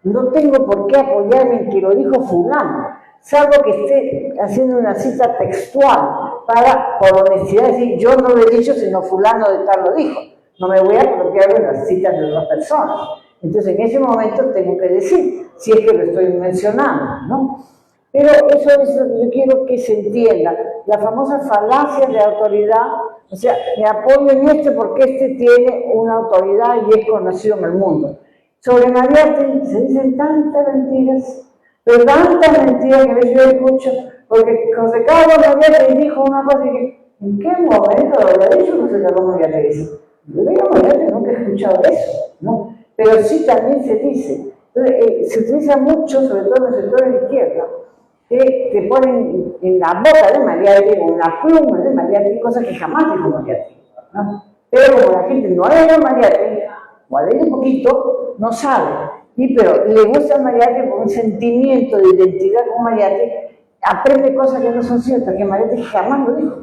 no tengo por qué apoyarme en que lo dijo fulano, salvo que esté haciendo una cita textual para, por honestidad, decir, yo no lo he dicho, sino fulano de tal lo dijo. No me voy a apropiar de las citas de otras personas. Entonces, en ese momento tengo que decir, si es que lo estoy mencionando, ¿no? Pero eso es lo que yo quiero que se entienda. La famosa falacia de autoridad, o sea, me apoyo en este porque este tiene una autoridad y es conocido en el mundo. Sobre Mariátegui se dicen tantas mentiras, pero tantas mentiras que a veces yo escucho, porque José Carlos Mariátegui dijo una cosa que, ¿en qué momento lo había dicho José Carlos Mariátegui? Yo digo, Mariátegui nunca he escuchado eso, ¿no? Pero sí también se dice. Entonces, se utiliza mucho, sobre todo en el sector de la izquierda, que te ponen en la boca de Mariátegui o en la pluma de Mariátegui cosas que jamás dijo Mariátegui, ¿no? Pero como la gente no ha leído Mariátegui, o ha leído un poquito, no sabe. Pero le gusta Mariátegui por un sentimiento de identidad con Mariátegui, aprende cosas que no son ciertas, que Mariátegui jamás lo dijo,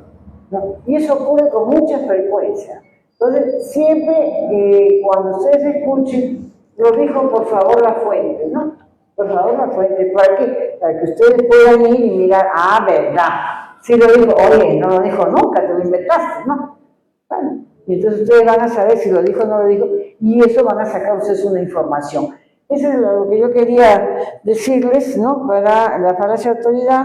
¿no? Y eso ocurre con mucha frecuencia. Entonces, siempre cuando ustedes escuchen, lo dijo por favor la fuente, ¿no? Por favor la fuente, ¿para qué? Para que ustedes puedan ir y mirar, ah, verdad, sí lo dijo, oye, no lo dijo nunca, te lo inventaste, ¿no? Bueno, y entonces ustedes van a saber si lo dijo o no lo dijo, y eso van a sacar ustedes una información. Eso es lo que yo quería decirles, ¿no? Para la falacia de autoridad,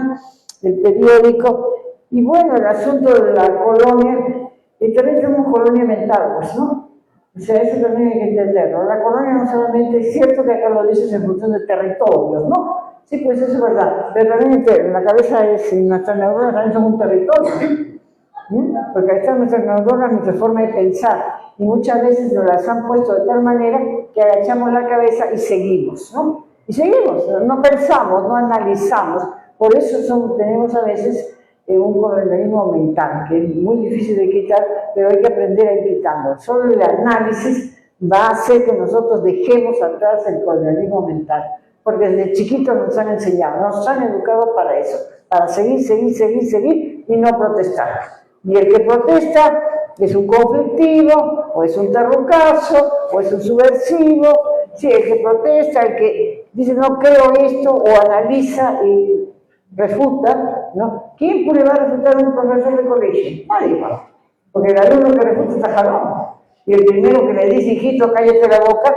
el periódico, y bueno, el asunto de la colonia, y también tenemos colonia mental, pues, ¿no? O sea, eso también hay que entenderlo. La colonia no solamente es cierto que acá lo dices en función de territorios, ¿no? Sí, pues eso es verdad. Pero también la cabeza es, nuestras neuronas también son un territorio. Porque ahí están nuestras neuronas, nuestra forma de pensar. Y muchas veces nos las han puesto de tal manera que agachamos la cabeza y seguimos, ¿no? Y seguimos, no pensamos, no analizamos. Por eso tenemos a veces un colonialismo mental, que es muy difícil de quitar, pero hay que aprender a ir quitando. Solo el análisis va a hacer que nosotros dejemos atrás el colonialismo mental, porque desde chiquitos nos han enseñado, nos han educado para eso, para seguir y no protestar. Y el que protesta es un conflictivo, o es un terrucazo, o es un subversivo. Sí, el que protesta, el que dice no creo esto, o analiza y refuta, ¿no? ¿Quién le va a refutar a un profesor de colegio? Nadie va. Porque el alumno que refuta está jalón. Y el primero que le dice, hijito, cállate la boca,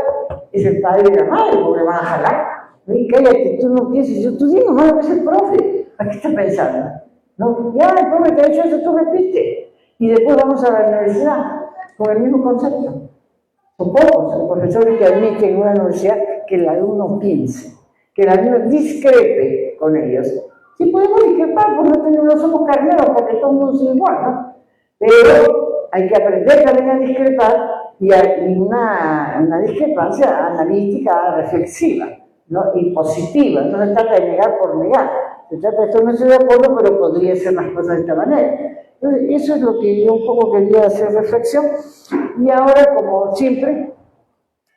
es el padre y la madre, porque le van a jalar. ¿Sí? Cállate, tú no pienses, tú dices, no, es el profe. ¿A qué estás pensando? ¿No? Ya, el profe te ha dicho eso, tú repite. Y después vamos a la universidad con el mismo concepto. Son pocos los profesores que admiten en una universidad que el alumno piense, que el alumno discrepe con ellos. Sí podemos discrepar, porque no somos carneros, porque todo el mundo es igual, ¿no? Pero hay que aprender también a discrepar y una discrepancia analítica, reflexiva, ¿no? Y positiva. No se trata de negar por negar. Se trata de esto no estoy de acuerdo, pero podría ser las cosas de esta manera. Entonces, eso es lo que yo un poco quería hacer reflexión. Y ahora, como siempre,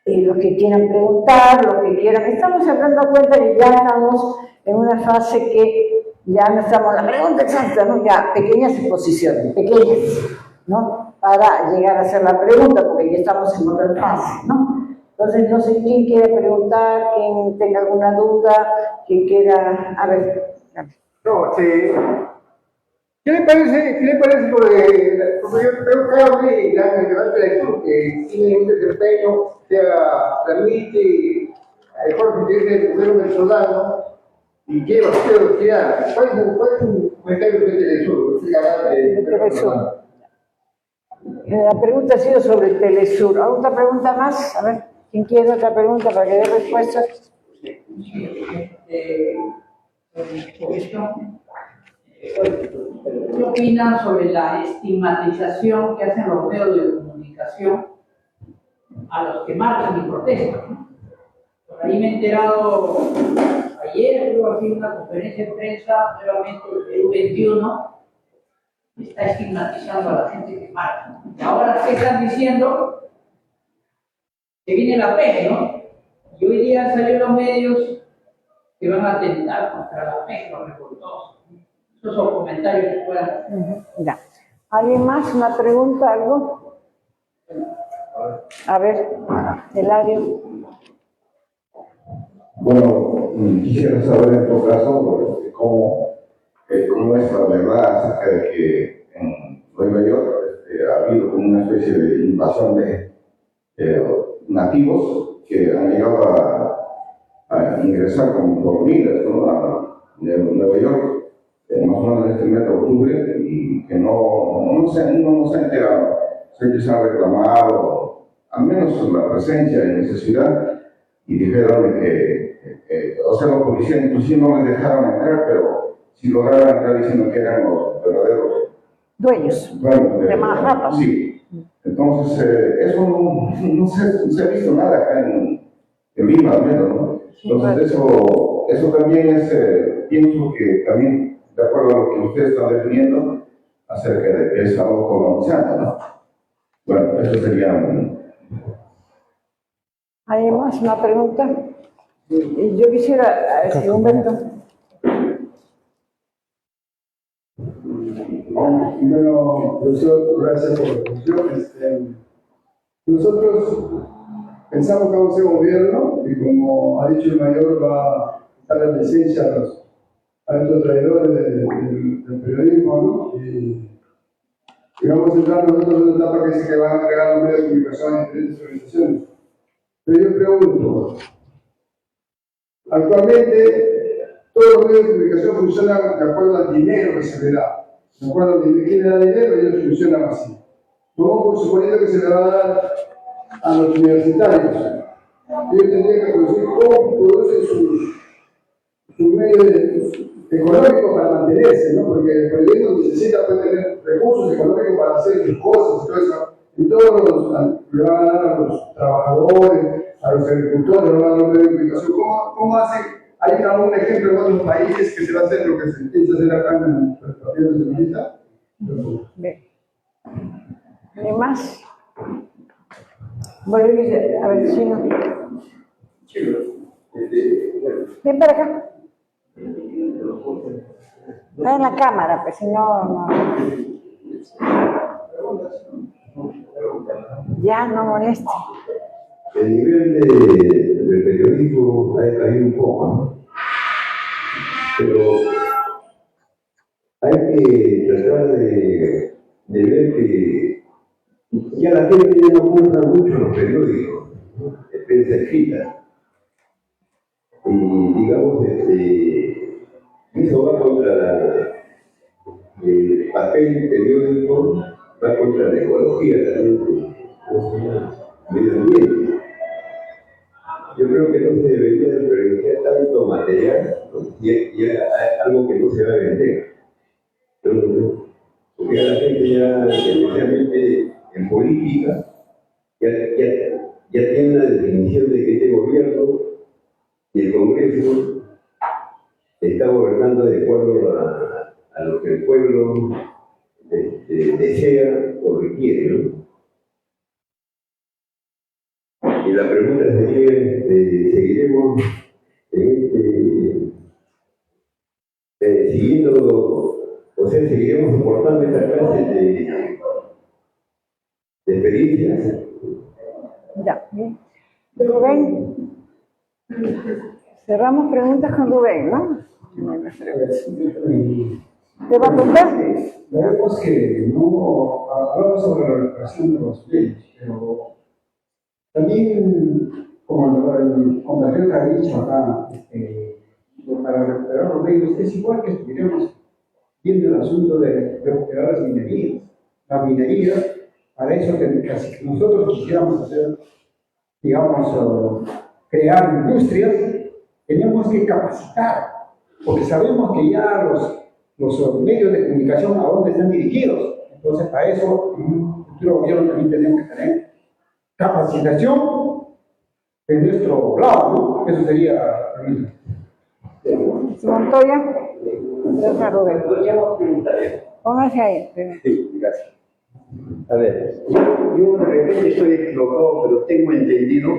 los que quieran preguntar, los que quieran, estamos dando cuenta que ya estamos en una fase que ya no estamos en la pregunta exacta, ¿no? Ya pequeñas exposiciones, pequeñas, ¿no? Para llegar a hacer la pregunta, porque ya estamos en otra fase, ¿no? Entonces, no sé quién quiere preguntar, quién tenga alguna duda, quién quiera, a ver. No, ¿qué le parece lo de, porque yo creo que hable la Telesur, que tiene un desempeño que transmite el cuerpo que es el gobierno venezolano y lleva usted velocidad? ¿Cuál es su comentario de Telesur? La pregunta ha sido sobre Telesur. ¿Alguna pregunta más? A ver, ¿quién quiere otra pregunta para que dé respuestas? ¿Qué opinan sobre la estigmatización que hacen los medios de comunicación a los que marchan y protestan? Por ahí me he enterado ayer, hubo aquí una conferencia de prensa, nuevamente el Perú 21 está estigmatizando a la gente que marcha. Y ahora, ¿qué están diciendo? Que viene la PEC, ¿no? Y hoy día han salido los medios que van a atentar contra la PEC, los revoltosos. Esos son comentarios que puedan hacer. Ya. ¿Alguien más? ¿Una pregunta? ¿Algo? A ver, Eladio. Bueno, quisiera saber en todo caso cómo es la verdad acerca de que en Nueva York ha habido como una especie de invasión de nativos que han llegado a ingresar como por miles, ¿no? a Nueva York, más o menos en este mes de octubre, y que no se ha enterado. Se han reclamado, al menos la presencia y necesidad, y dijeron que, o sea, los policías inclusive no les dejaron entrar, pero sí lograron entrar diciendo que eran los verdaderos dueños de Manhattan. Sí. Entonces, eso no se ha visto nada acá en Lima, al menos, ¿no? Entonces, eso también es, pienso que también, de acuerdo a lo que ustedes están definiendo, acerca de que es algo colonizante, ¿no? Bueno, eso sería. ¿Hay más una pregunta? Yo quisiera decir, Humberto. Bueno, profesor, gracias por la función. Nosotros pensamos que vamos a ser gobierno y, como ha dicho el mayor, va a dar la licencia a estos traidores del periodismo, ¿no? Y vamos a entrar nosotros en una etapa que dice que van a entregar los medios de comunicación a diferentes organizaciones. Pero yo pregunto, actualmente todos los medios de comunicación funcionan de acuerdo al dinero que se le da. De acuerdo a quién le da dinero, ellos funcionan así. Suponiendo que se le va a dar a los universitarios, ellos tendrían que producir cómo producen sus económico para mantenerse, ¿no? Porque el periodismo necesita pues, tener recursos económicos para hacer sus cosas y todo eso. Y todos le van a dar a los trabajadores, a los agricultores, le van a dar los medios de comunicación. ¿Cómo hacen? ¿Hay algún ejemplo en otros países que se va a hacer lo que se piensa hacer acá en el partido nacionalista? Bien. ¿Hay más? Bueno, a ver, si no. Ven para acá. Está en la cámara, pues si no. Ya, no moleste. El nivel del periodismo ha decaído un poco, ¿no? Pero hay que tratar de ver que ya la gente ya no compra mucho los periódicos, de prensa escrita. Y digamos, eso va contra el papel periódico, va contra la ecología también, medio ambiente. Yo creo que no se debería desperdiciar tanto material y algo que no se va a vender. Porque a la gente ya, especialmente en política, ya tiene una definición de que este gobierno y el Congreso está gobernando de acuerdo a lo que el pueblo desea o requiere, ¿no? Y la pregunta sería, ¿seguiremos seguiremos soportando esta clase de experiencias? Ya, bien. Rubén, cerramos preguntas con Rubén, ¿no? ¿Te va a preguntar? Vemos que no hablamos sobre la recuperación de los bienes, pero también, como el compañero ha dicho acá, para recuperar los bienes es igual que estuviéramos viendo el asunto de recuperar las minerías. La minería, para eso que nosotros quisiéramos hacer, digamos, crear industrias, tenemos que capacitar, porque sabemos que ya los medios de comunicación a dónde están dirigidos. Entonces, para eso, en un futuro gobierno también tenemos que tener capacitación en nuestro lado, ¿no? Eso sería lo mismo. Montoya, gracias Rubén. Póngase ahí. Sí, gracias. A ver, yo de repente estoy equivocado, pero tengo entendido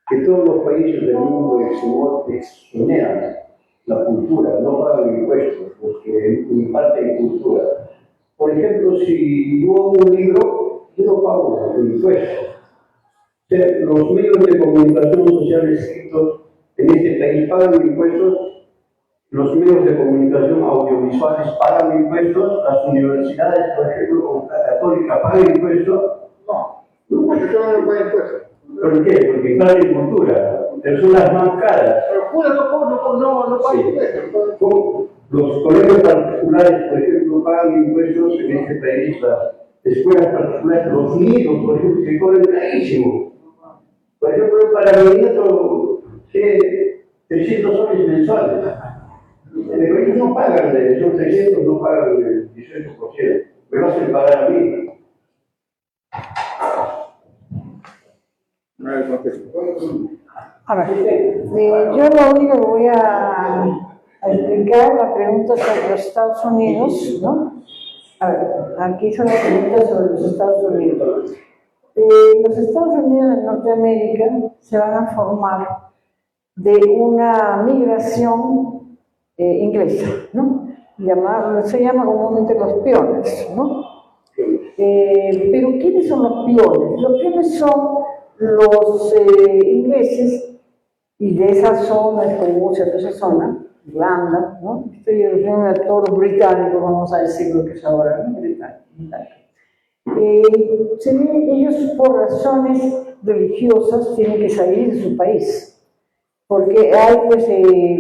que todos los países del mundo exoneran la cultura, no pagan impuestos, porque imparten cultura. Por ejemplo, si yo hago un libro, yo no pago impuestos. O sea, los medios de comunicación social escritos en este país pagan impuestos, los medios de comunicación audiovisuales pagan impuestos, las universidades, por ejemplo, como la Católica, pagan impuestos. No, porque yo no pago impuestos. ¿Por qué? Porque pagan cultura, pero son las más caras. Pero cura no paga impuestos. Como los colegios particulares, por ejemplo, pagan impuestos en este país, las escuelas particulares, los niños, por ejemplo, se cobran carísimo. Por ejemplo, para mi nieto, 300 soles mensuales. Pero ellos no pagan, son 300, no pagan el 18%. Me lo hacen pagar a mí. A ver, yo lo único que voy a explicar, la pregunta sobre los Estados Unidos, ¿no? A ver, aquí son las preguntas sobre los Estados Unidos. Los Estados Unidos de Norteamérica se van a formar de una migración inglesa, ¿no? Se llama comúnmente los peones, ¿no? Pero ¿quiénes son los peones? Los peones son los ingleses y de esa zona, Escocia, de esa zona, Irlanda, ¿no? Estoy refiriendo a todos los británicos, vamos a decir lo que es ahora, ¿no? Ellos por razones religiosas tienen que salir de su país, porque hay pues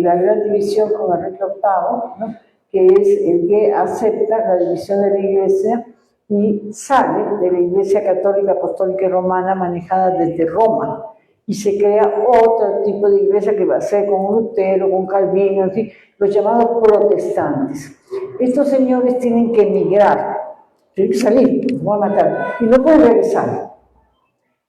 la gran división con Enrique VIII, ¿no? Que es el que acepta la división de la Iglesia y sale de la Iglesia Católica, Apostólica y Romana manejada desde Roma y se crea otro tipo de iglesia que va a ser con Lutero, con Calvino, en fin, los llamados protestantes. Estos señores tienen que emigrar, tienen que salir, los van a matar, y no pueden regresar.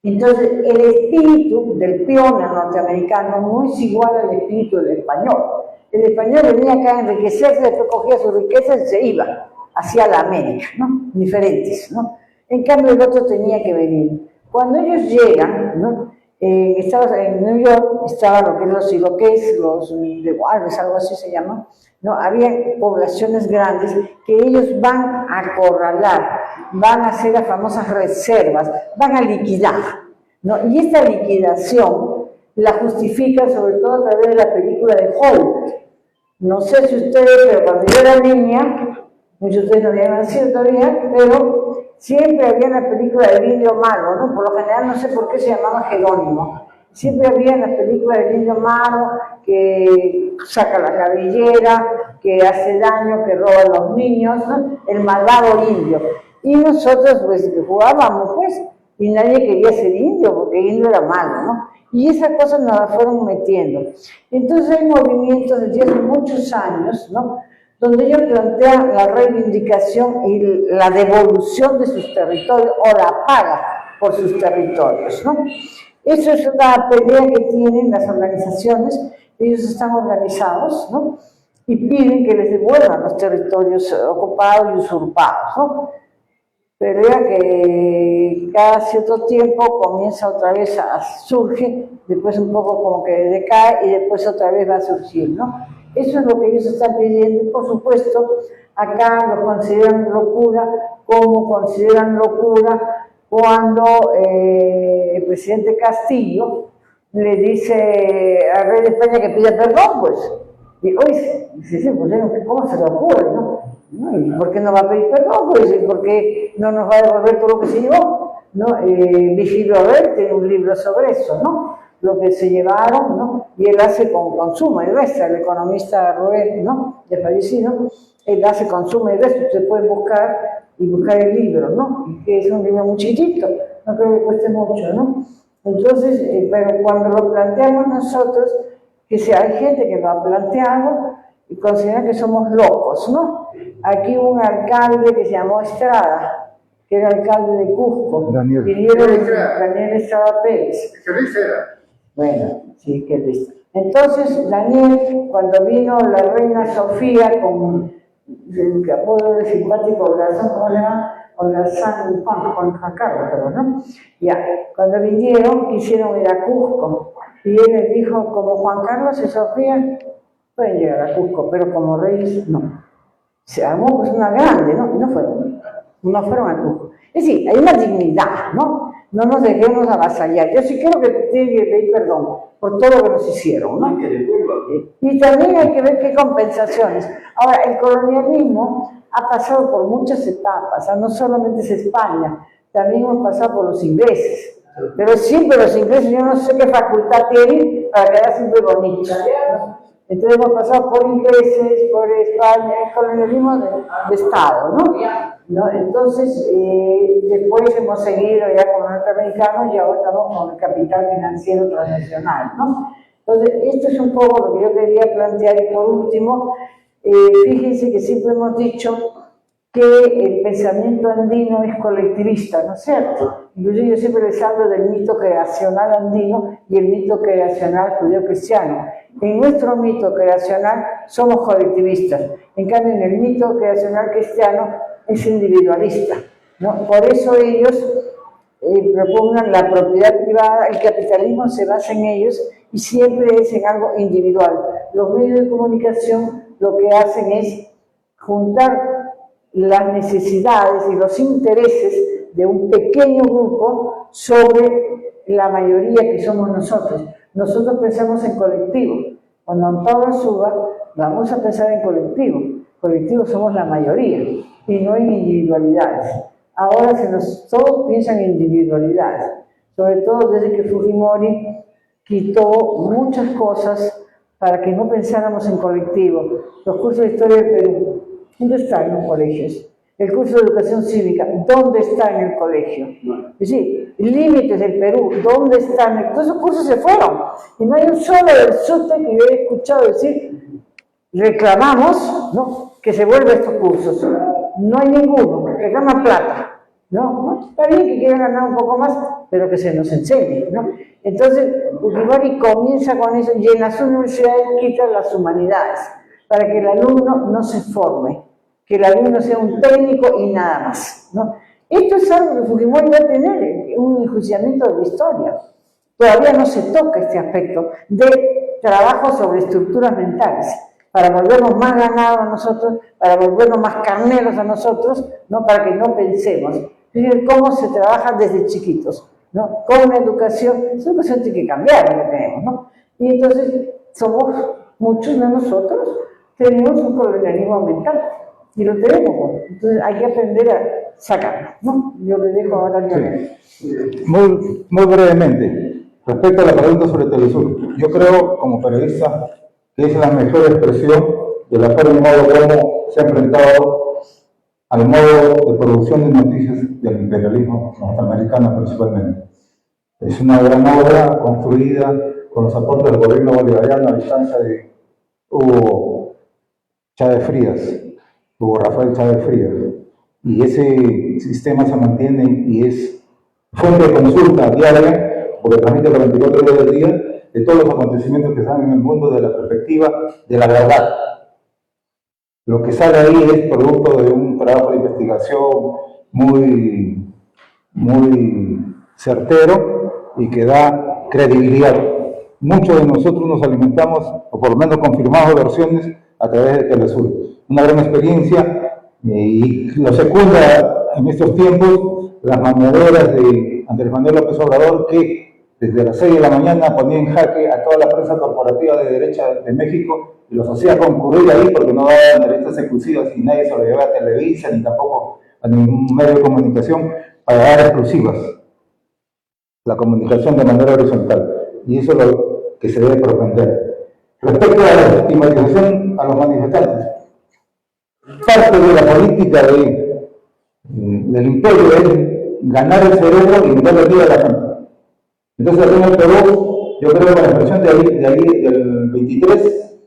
Entonces, el espíritu del pioner norteamericano no es igual al espíritu del español. El español venía acá a enriquecerse, después cogía su riqueza y se iba hacia la América, ¿no? Diferentes, ¿no? En cambio, el otro tenía que venir. Cuando ellos llegan, ¿no? En New York estaban lo que es los de Walrus, algo así se llama, ¿no? Había poblaciones grandes que ellos van a acorralar, van a hacer las famosas reservas, van a liquidar, ¿no? Y esta liquidación la justifican sobre todo a través de la película de Holt. No sé si ustedes, pero cuando yo era niña, muchos de ustedes no habían nacido todavía, pero siempre había la película del indio malo, ¿no? Por lo general no sé por qué se llamaba Jerónimo. Siempre había la película del indio malo que saca la cabellera, que hace daño, que roba a los niños, ¿no? El malvado indio. Y nosotros pues jugábamos pues, y nadie quería ser indio, porque el indio era malo, ¿no? Y esas cosas nos las fueron metiendo. Entonces hay movimientos desde hace muchos años, ¿no? Donde ellos plantean la reivindicación y la devolución de sus territorios o la paga por sus territorios, ¿no? Eso es una pelea que tienen las organizaciones, ellos están organizados, ¿no? Y piden que les devuelvan los territorios ocupados y usurpados, ¿no? Pero ya que cada cierto tiempo comienza otra vez surge, después un poco como que decae y después otra vez va a surgir, ¿no? Eso es lo que ellos están pidiendo y por supuesto acá lo consideran locura, como consideran locura cuando el presidente Castillo le dice al rey de España que pida perdón, pues. Y oye, dice, sí, pues, ¿cómo se le ocurre, no? ¿Y por qué no va a pedir perdón? Pues, ¿por qué no nos va a devolver todo lo que se llevó? ¿No? Vigilio Abel tiene un libro sobre eso, ¿no? Lo que se llevaron, ¿no? Y él hace con suma y resta, el economista Roel, ¿no? Ya fallecido, él hace con suma y resta, usted puede buscar el libro, ¿no? Que es un libro muy chiquito, no creo que cueste mucho, ¿no? Entonces, pero cuando lo planteamos nosotros, que si hay gente que lo ha planteado y considera que somos locos, ¿no? Aquí hubo un alcalde que se llamó Estrada, que era alcalde de Cusco, Daniel Estrada Pérez. ¿Qué dice? Bueno, sí, qué listo. Entonces, Daniel, cuando vino la reina Sofía con el apodo de simpático corazón, ¿cómo le llama? Con Juan Carlos, pero ¿no? Ya, cuando vinieron, quisieron ir a Cusco, y él les dijo, como Juan Carlos y Sofía, pueden llegar a Cusco, pero como reyes, no. Se armó pues una grande, ¿no? Y no fueron a Cusco. Es decir, hay una dignidad, ¿no? No nos dejemos avasallar. Yo sí creo que tiene que pedir perdón por todo lo que nos hicieron, ¿no? Y también hay que ver qué compensaciones. Ahora, el colonialismo ha pasado por muchas etapas, no solamente es España, también hemos pasado por los ingleses. Pero siempre los ingleses, yo no sé qué facultad tienen para quedar siempre bonitos. Entonces hemos pasado por ingleses, por España, el colonialismo de Estado, ¿no? Entonces, después hemos seguido ya con los norteamericanos y ahora estamos con el capital financiero transnacional, ¿no? Entonces, esto es un poco lo que yo quería plantear. Y por último, fíjense que siempre hemos dicho que el pensamiento andino es colectivista, ¿no es cierto? Incluso yo siempre les hablo del mito creacional andino y el mito creacional judeo-cristiano. En nuestro mito creacional somos colectivistas, en cambio en el mito creacional cristiano es individualista, ¿no? Por eso ellos propugnan la propiedad privada, el capitalismo se basa en ellos y siempre es en algo individual. Los medios de comunicación lo que hacen es juntar las necesidades y los intereses de un pequeño grupo sobre la mayoría que somos nosotros. Nosotros pensamos en colectivo. Cuando Antonio suba, vamos a pensar en colectivo. Colectivo somos la mayoría y no en individualidades. Ahora todos piensan en individualidades, sobre todo desde que Fujimori quitó muchas cosas para que no pensáramos en colectivo. Los cursos de historia del Perú, ¿dónde están los colegios? El curso de educación cívica, ¿dónde está en el colegio? Es decir, límites del Perú, ¿dónde están? Todos esos cursos se fueron. Y no hay un solo del SUTE que yo he escuchado decir, reclamamos, ¿no?, que se vuelvan estos cursos. No hay ninguno, reclama plata. ¿No? Está bien que quieran ganar un poco más, pero que se nos enseñe, ¿no? Entonces, Fujimori comienza con eso y en las universidades quita las humanidades, para que el alumno no se forme, que el alumno sea un técnico y nada más, ¿no? Esto es algo que Fujimori va a tener, un enjuiciamiento de la historia. Todavía no se toca este aspecto de trabajo sobre estructuras mentales, para volvernos más ganados a nosotros, para volvernos más carneros a nosotros, ¿no?, para que no pensemos. Es decir, cómo se trabaja desde chiquitos, ¿no?, con una educación tiene que cambiar lo que tenemos, ¿no? Y entonces somos, muchos de nosotros tenemos un colonialismo mental, y lo tenemos, entonces hay que aprender a sacarlo, ¿no? Yo le dejo ahora a Lionel. Muy brevemente, respecto a la pregunta sobre Telesur, yo creo, como periodista, que es la mejor expresión de la forma y modo como se ha enfrentado al modo de producción de noticias del imperialismo norteamericano principalmente. Es una gran obra construida con los aportes del gobierno bolivariano a distancia de Hugo Rafael Chávez Frías. Y ese sistema se mantiene y es fuente de consulta diaria, porque transmite las 24 horas del día, de todos los acontecimientos que salen en el mundo desde la perspectiva de la verdad. Lo que sale ahí es producto de un trabajo de investigación muy certero y que da credibilidad. Muchos de nosotros nos alimentamos, o por lo menos confirmamos versiones, a través de Telesur. Una gran experiencia y lo secunda en estos tiempos las mañaneras de Andrés Manuel López Obrador, que desde las 6 de la mañana ponía en jaque a toda la prensa corporativa de derecha de México y los hacía concurrir ahí porque no daban derechos exclusivas y nadie se lo llevaba a Televisa ni tampoco a ningún medio de comunicación para dar exclusivas. La comunicación de manera horizontal. Y eso es lo que se debe propender. Respecto a la estigmatización a los manifestantes, parte de la política del imperio es ganar el cerebro y dar el día a la gente. Entonces, aquí en el Perú, yo creo que la expresión de ahí del 23,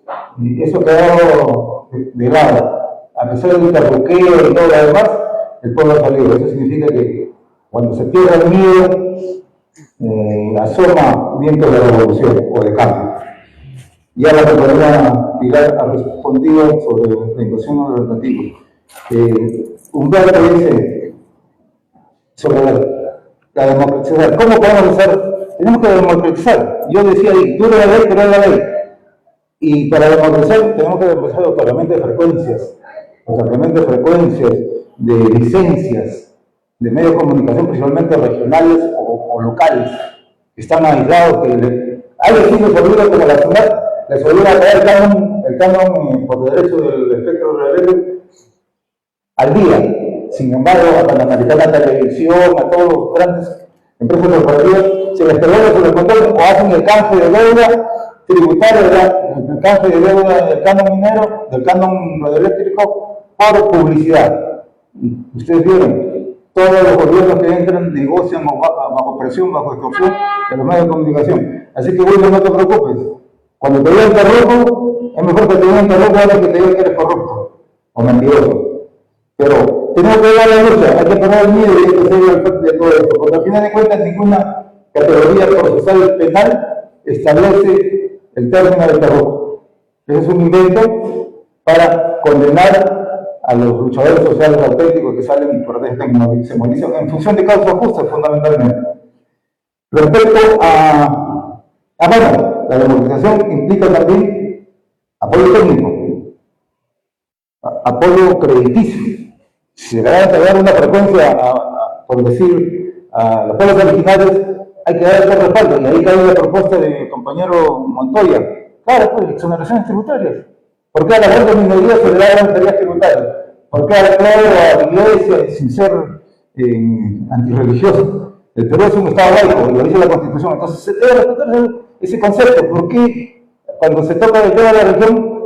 eso quedó de lado. A pesar del carruqueo y todo lo demás, el pueblo ha salido. Eso significa que cuando se pierde el miedo, asoma viento de revolución o de cambio. Ya la compañera Pilar ha respondido sobre la invasión alternativa. Humberto dice sobre la democratización. ¿Cómo podemos hacer? Tenemos que democratizar. Yo decía ahí, duro la ley, pero es la ley. Y para democratizar tenemos que empezar los otorgamientos de frecuencias, de licencias, de medios de comunicación, principalmente regionales o locales, que están aislados, que hay vecinos olvidados como la ciudad, les obliga a traer el canon por derecho del espectro rebelde al día. Sin embargo, a Panamericana Televisión, a todos los grandes empresas corporativas, se les perdona sobre el control o hacen el canje de deuda tributario, el canje de deuda del canon minero, del canon radioeléctrico, por publicidad. Ustedes vieron, todos los gobiernos que entran negocian bajo presión, bajo extorsión de los medios de comunicación. Así que, William, no te preocupes. Cuando te digan corrupto, es mejor que te digan corrupto antes que te digan que eres corrupto o mentiroso. Pero tenemos que dar la lucha, hay que poner el miedo y hay que hacer el efecto de todo esto, porque al final de cuentas ninguna categoría procesal penal establece el término de corrupto. Ese es un invento para condenar a los luchadores sociales auténticos que salen y protestan y se movilizan en función de causas justas, fundamentalmente. Respecto bueno, la democratización implica también apoyo técnico, apoyo crediticio. Si se le va a entregar una frecuencia, por decir, a los pueblos originarios, hay que dar el respaldo. Y ahí cae la propuesta del compañero Montoya. Claro, pues, exoneraciones tributarias. ¿Por qué a las grandes minorías se le da garantías tributarias? ¿Por qué a la iglesia, sin ser antirreligioso? El Perú es un Estado laico, lo dice la Constitución. Entonces, se debe respetar ese concepto. ¿Por qué cuando se toca el tema de la religión,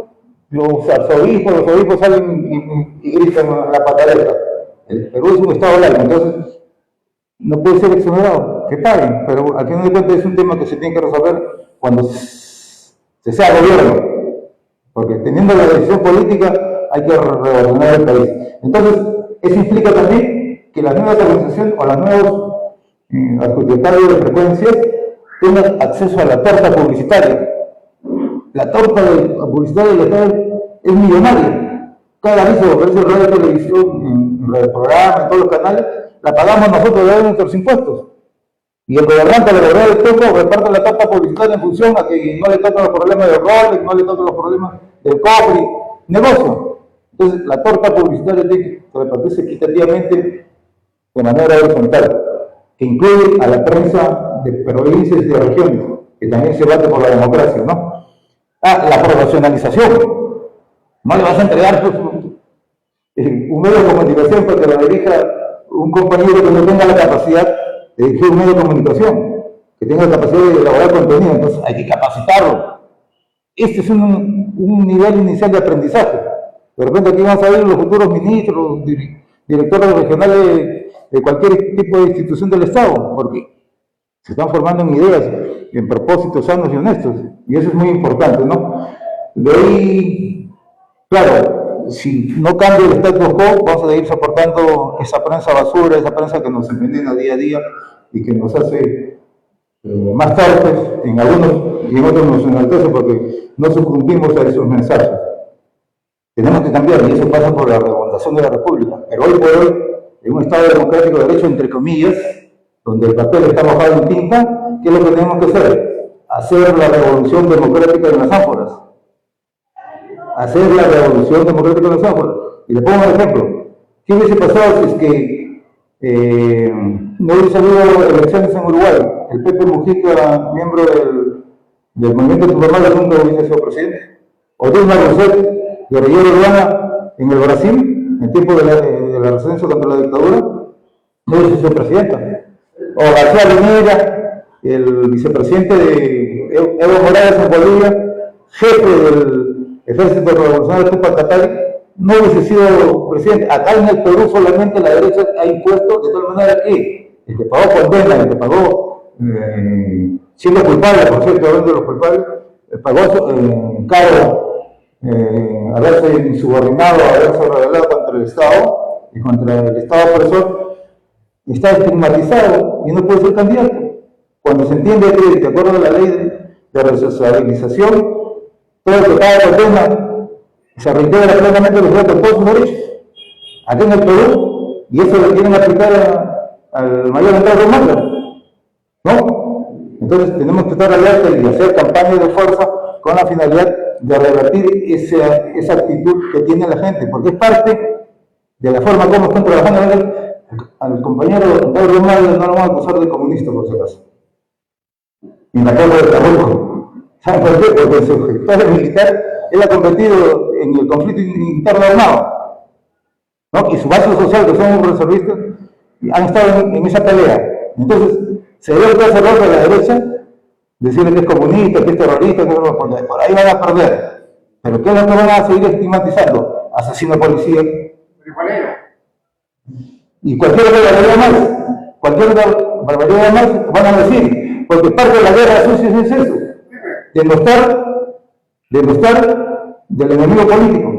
los obispos salen y gritan la pataleta? El Perú es un Estado laico, entonces no puede ser exonerado, que paguen, pero al final de cuentas es un tema que se tiene que resolver cuando se sea gobierno, porque teniendo la decisión política hay que reordenar el país. Entonces, eso implica también que las nuevas organizaciones o los nuevos adjudicatarios de frecuencias tengan acceso a la torta publicitaria. La torta publicitaria del Estado es millonaria. Cada aviso que aparece en radio, televisión, en el programa, en todos los canales, la pagamos nosotros de nuestros impuestos. Y el gobernante de la verdad del tiempo reparte la torta publicitaria en función a que no le tocan los problemas del Rolex, no le tocan los problemas del cofre, negocio. Entonces, la torta publicitaria tiene que repartirse equitativamente de manera horizontal, que incluye a la prensa de provincias y de regiones, que también se bate por la democracia, ¿no? La profesionalización. No le vas a entregar pues, un medio de comunicación para que lo dirija un compañero que no tenga la capacidad de dirigir un medio de comunicación, que tenga la capacidad de elaborar contenido. Entonces hay que capacitarlo. Este es un nivel inicial de aprendizaje. De repente aquí van a salir los futuros ministros, directores regionales de cualquier tipo de institución del Estado, porque se están formando en ideas, en propósitos sanos y honestos, y eso es muy importante, ¿no? De ahí, claro, si no cambia el status quo, vamos a seguir soportando esa prensa basura, esa prensa que nos envenena día a día y que nos hace más torpes en algunos y en otros nos enaltece porque no sucumbimos a esos mensajes. Tenemos que cambiar y eso pasa por la refundación de la República, pero hoy por hoy, en un Estado democrático de derecho, entre comillas, donde el papel está mojado en tinta, ¿qué es lo que tenemos que hacer? Hacer la revolución democrática en las ánforas. Hacer la revolución democrática en las ánforas. Y le pongo un ejemplo. ¿Qué hubiese pasado si es que no hubiese habido elecciones en Uruguay? El Pepe Mujica, miembro del movimiento Tucumán, nunca hubiese sido presidente. O Dilma Rousseff, guerrillera urbana en el Brasil, en tiempo de la resistencia contra la dictadura, no hubiese sido presidenta. O García Linera, el vicepresidente de Evo Morales en Bolivia, jefe del Ejército Revolucionario Tupac Katari, no hubiese sido presidente. Acá en el Perú solamente la derecha ha impuesto de tal manera que el que pagó condena, el que pagó siendo culpable, por cierto, hablando de los culpables, pagó caro haberse insubordinado, haberse rebelado contra el Estado y contra el Estado opresor, está estigmatizado y no puede ser candidato. Cuando se entiende que, de acuerdo a la ley de responsabilización, todo el que paga condena se reintegra plenamente los derechos, todos sus derechos. Aquí en el Perú, y eso lo quieren aplicar al mayor Estado Mata, ¿no? Entonces tenemos que estar alerta y hacer campañas de fuerza con la finalidad de revertir esa actitud que tiene la gente, porque es parte de la forma como están trabajando. Al compañero Pedro Román no lo vamos a acusar de comunista, por si acaso. Y en la Cámara de Trabajo. ¿Saben por qué? Porque su padre militar, él ha competido en el conflicto interno armado, ¿no? Y su base social, que son reservistas, han estado en esa pelea. Entonces, se debe hacer error de la derecha, decirle que es comunista, que es terrorista, que no, por ahí van a perder. Pero ¿qué es lo que van a seguir estigmatizando? Asesino policía. Y cualquier barbaridad más, van a decir, porque parte de la guerra sucia es eso, denostar del enemigo político,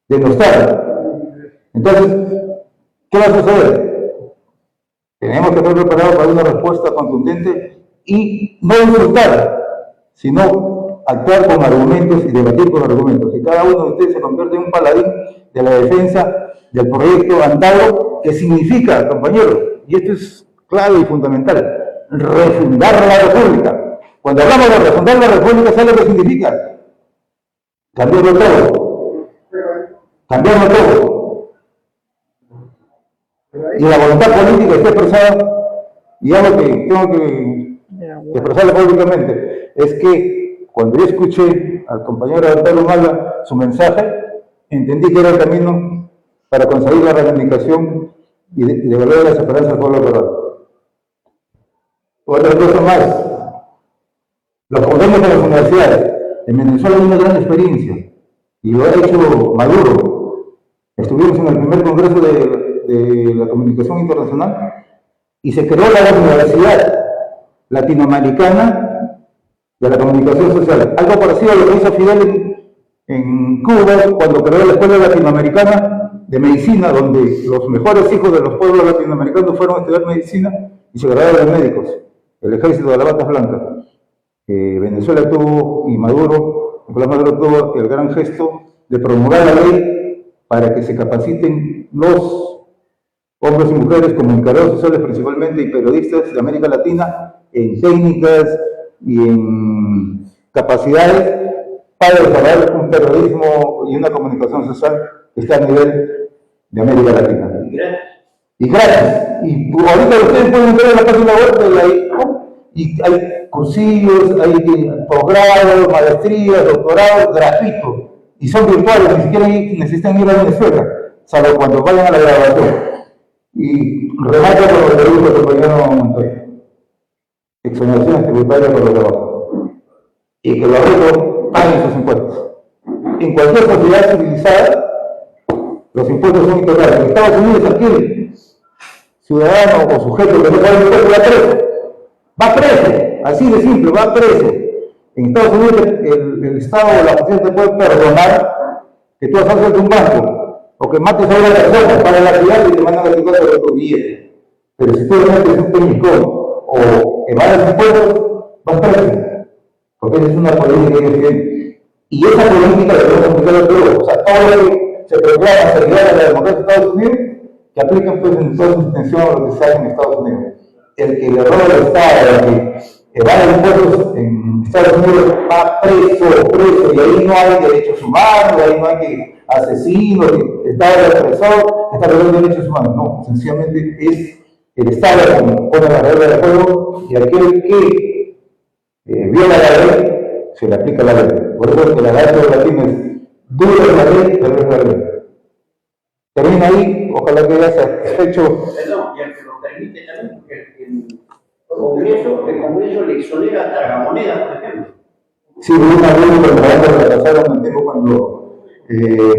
denostar. Entonces, ¿qué va a suceder? Tenemos que estar preparados para una respuesta contundente y no insultar, sino actuar con argumentos y debatir con argumentos. Que cada uno de ustedes se convierte en un paladín de la defensa del proyecto Antauro, que significa, compañeros, y esto es clave y fundamental, refundar la República. Cuando hablamos de refundar la República, ¿sabe lo que significa? Cambiarlo todo. Cambiarlo todo. Y la voluntad política está expresada, y algo que tengo que expresarlo públicamente, es que cuando yo escuché al compañero Arturo Humala su mensaje, entendí que era el camino para conseguir la reivindicación y devolver las esperanzas al pueblo peruano. Otra cosa más, los convenios con las universidades. En Venezuela hay una gran experiencia, y lo ha hecho Maduro. Estuvimos en el primer congreso de la comunicación internacional, y se creó la Universidad Latinoamericana de la Comunicación Social. Algo parecido a lo que hizo Fidel en Cuba cuando creó la Escuela Latinoamericana de Medicina, donde los mejores hijos de los pueblos latinoamericanos fueron a estudiar medicina y se graduaron de médicos, el ejército de las batas blancas. Venezuela tuvo, y Nicolás Maduro tuvo el gran gesto de promulgar la ley para que se capaciten los hombres y mujeres, comunicadores sociales principalmente y periodistas de América Latina en técnicas y en capacidades para desarrollar un periodismo y una comunicación social que está a nivel de América Latina. Y gratis. Y ahorita ustedes pueden entrar en la página web de la ICO y hay cursillos, hay posgrados, maestrías, doctorados gratuitos y son virtuales, ni siquiera necesitan ir a Venezuela, salvo cuando vayan a la graduación. Y remate por lo que dijo el compañero Montoya. Exoneraciones tributarias por los trabajos. Y que los ricos paguen sus impuestos. En cualquier sociedad civilizada, los impuestos son integrales. En Estados Unidos, aquí, ciudadano o sujeto que no paga impuestos va preso. Va preso, así de simple, va preso. En Estados Unidos, el Estado o la justicia te puede perdonar que tú asaltes de un banco o que mates a una persona para la ciudad y te mandan a 24 de tu billete. Pero si tú le metes un técnico o evades impuestos, vas preso. Porque esa es una política que ellos tienen. Y esa política la debemos aplicar a todos. O sea, todo lo que se proclama seguridad de la democracia de Estados Unidos, que aplican pues en toda su extensión a lo que se hace en Estados Unidos. El que le roba al Estado, el que evade impuestos en Estados Unidos va preso, y ahí no hay derechos humanos, ahí no hay que asesinos, Estado represor, está violando derechos humanos. No, sencillamente es el Estado que pone la regla del juego y aquel que viola la ley, se le aplica la ley. Por eso es que la ley de latín es dura es la ley, pero es la ley. Termina ahí, ojalá que haya satisfecho. No, y el que lo permite también, porque el Congreso le exonera tragamonedas, por ejemplo. Sí, una vez cuando retrasaron el tiempo cuando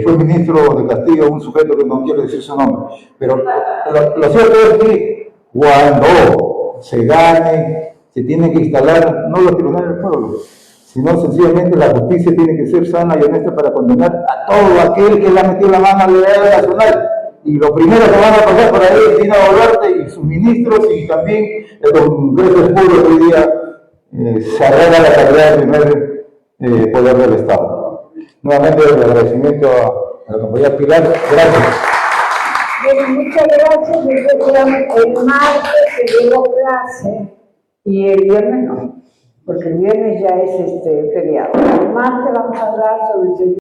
fue ministro de Castillo, un sujeto que no quiere decir su nombre. Pero lo cierto es que cuando se gane, se tiene que instalar no los tribunales del pueblo, sino sencillamente la justicia tiene que ser sana y honesta para condenar a todo aquel que le ha metido la mano a la legalidad nacional. Y lo primero que van a pasar por ahí es Dina Boluarte y sus ministros y también el Congreso del Pueblo que hoy día se arregla la calidad del primer poder del Estado. Nuevamente el agradecimiento a la compañía Pilar. Gracias. Bueno, muchas gracias. El martes se dio clase y el viernes no, porque el viernes ya es feriado. El martes vamos a hablar sobre el